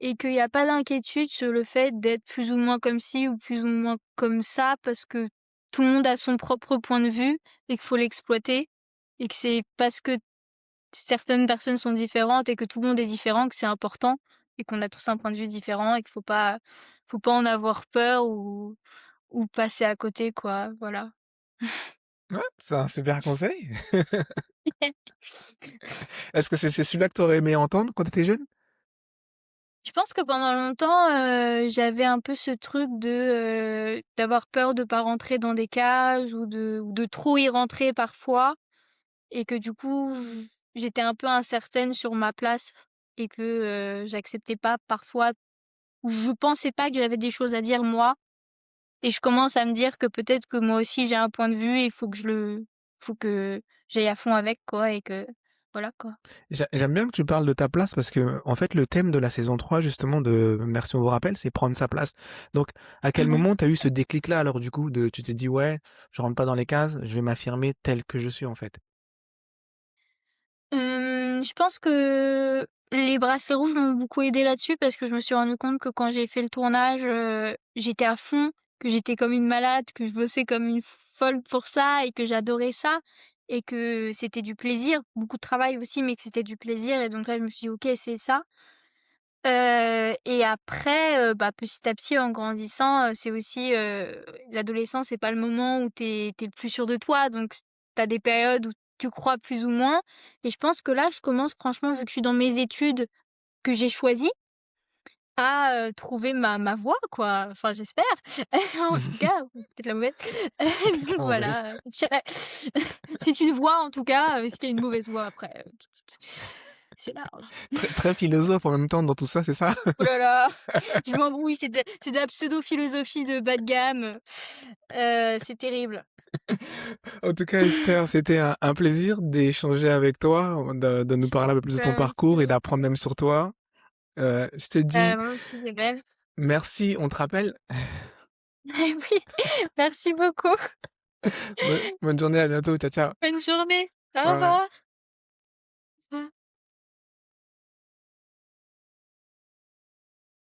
Et qu'il y a pas d'inquiétude sur le fait d'être plus ou moins comme ci ou plus ou moins comme ça, parce que tout le monde a son propre point de vue et qu'il faut l'exploiter et que c'est parce que certaines personnes sont différentes et que tout le monde est différent que c'est important et qu'on a tous un point de vue différent et qu'il faut pas en avoir peur ou passer à côté, quoi, voilà. Ouais, c'est un super conseil. Est-ce que c'est celui-là que tu aurais aimé entendre quand tu étais jeune? Je pense que pendant longtemps, j'avais un peu ce truc d'avoir peur de pas rentrer dans des cases ou de trop y rentrer parfois et que du coup, j'étais un peu incertaine sur ma place et que, j'acceptais pas parfois ou je pensais pas que j'avais des choses à dire moi et je commence à me dire que peut-être que moi aussi j'ai un point de vue et il faut que j'aille à fond avec quoi et que voilà quoi. J'aime bien que tu parles de ta place parce que, en fait, le thème de la saison 3 justement de Merci, on vous rappelle, c'est prendre sa place. Donc, à quel Mmh. moment t'as eu ce déclic-là alors du coup de tu t'es dit: «Ouais, je rentre pas dans les cases, je vais m'affirmer tel que je suis, en fait»? Je pense que les bracelets rouges m'ont beaucoup aidée là-dessus parce que je me suis rendue compte que quand j'ai fait le tournage, j'étais à fond, que j'étais comme une malade, que je bossais comme une folle pour ça et que j'adorais ça et que c'était du plaisir, beaucoup de travail aussi, mais que c'était du plaisir et donc là, je me suis dit: «OK, c'est ça». Et après, bah, petit à petit en grandissant, c'est aussi, l'adolescence, c'est pas le moment où tu es le plus sûr de toi, donc tu as des périodes où tu crois plus ou moins et je pense que là, je commence franchement, vu que je suis dans mes études que j'ai choisies, à, trouver ma voie quoi, enfin j'espère. En tout cas, ou peut-être la mauvaise. Peut-être Donc la mauvaise. voilà, je dirais c'est une voie en tout cas, est-ce qu'il y a une mauvaise voie après, c'est large. Très très philosophe en même temps dans tout ça, c'est ça? Oh là là, je m'embrouille, c'est de la pseudo-philosophie de bas de gamme, c'est terrible. En tout cas, Esther, c'était un plaisir d'échanger avec toi, de nous parler un peu plus de ton Merci parcours et beaucoup. d'apprendre même sur toi. Je te dis Moi aussi de même. merci, on te rappelle. Oui, merci beaucoup. Bonne journée, à bientôt. Ciao, ciao. Bonne journée. Au Ouais. revoir.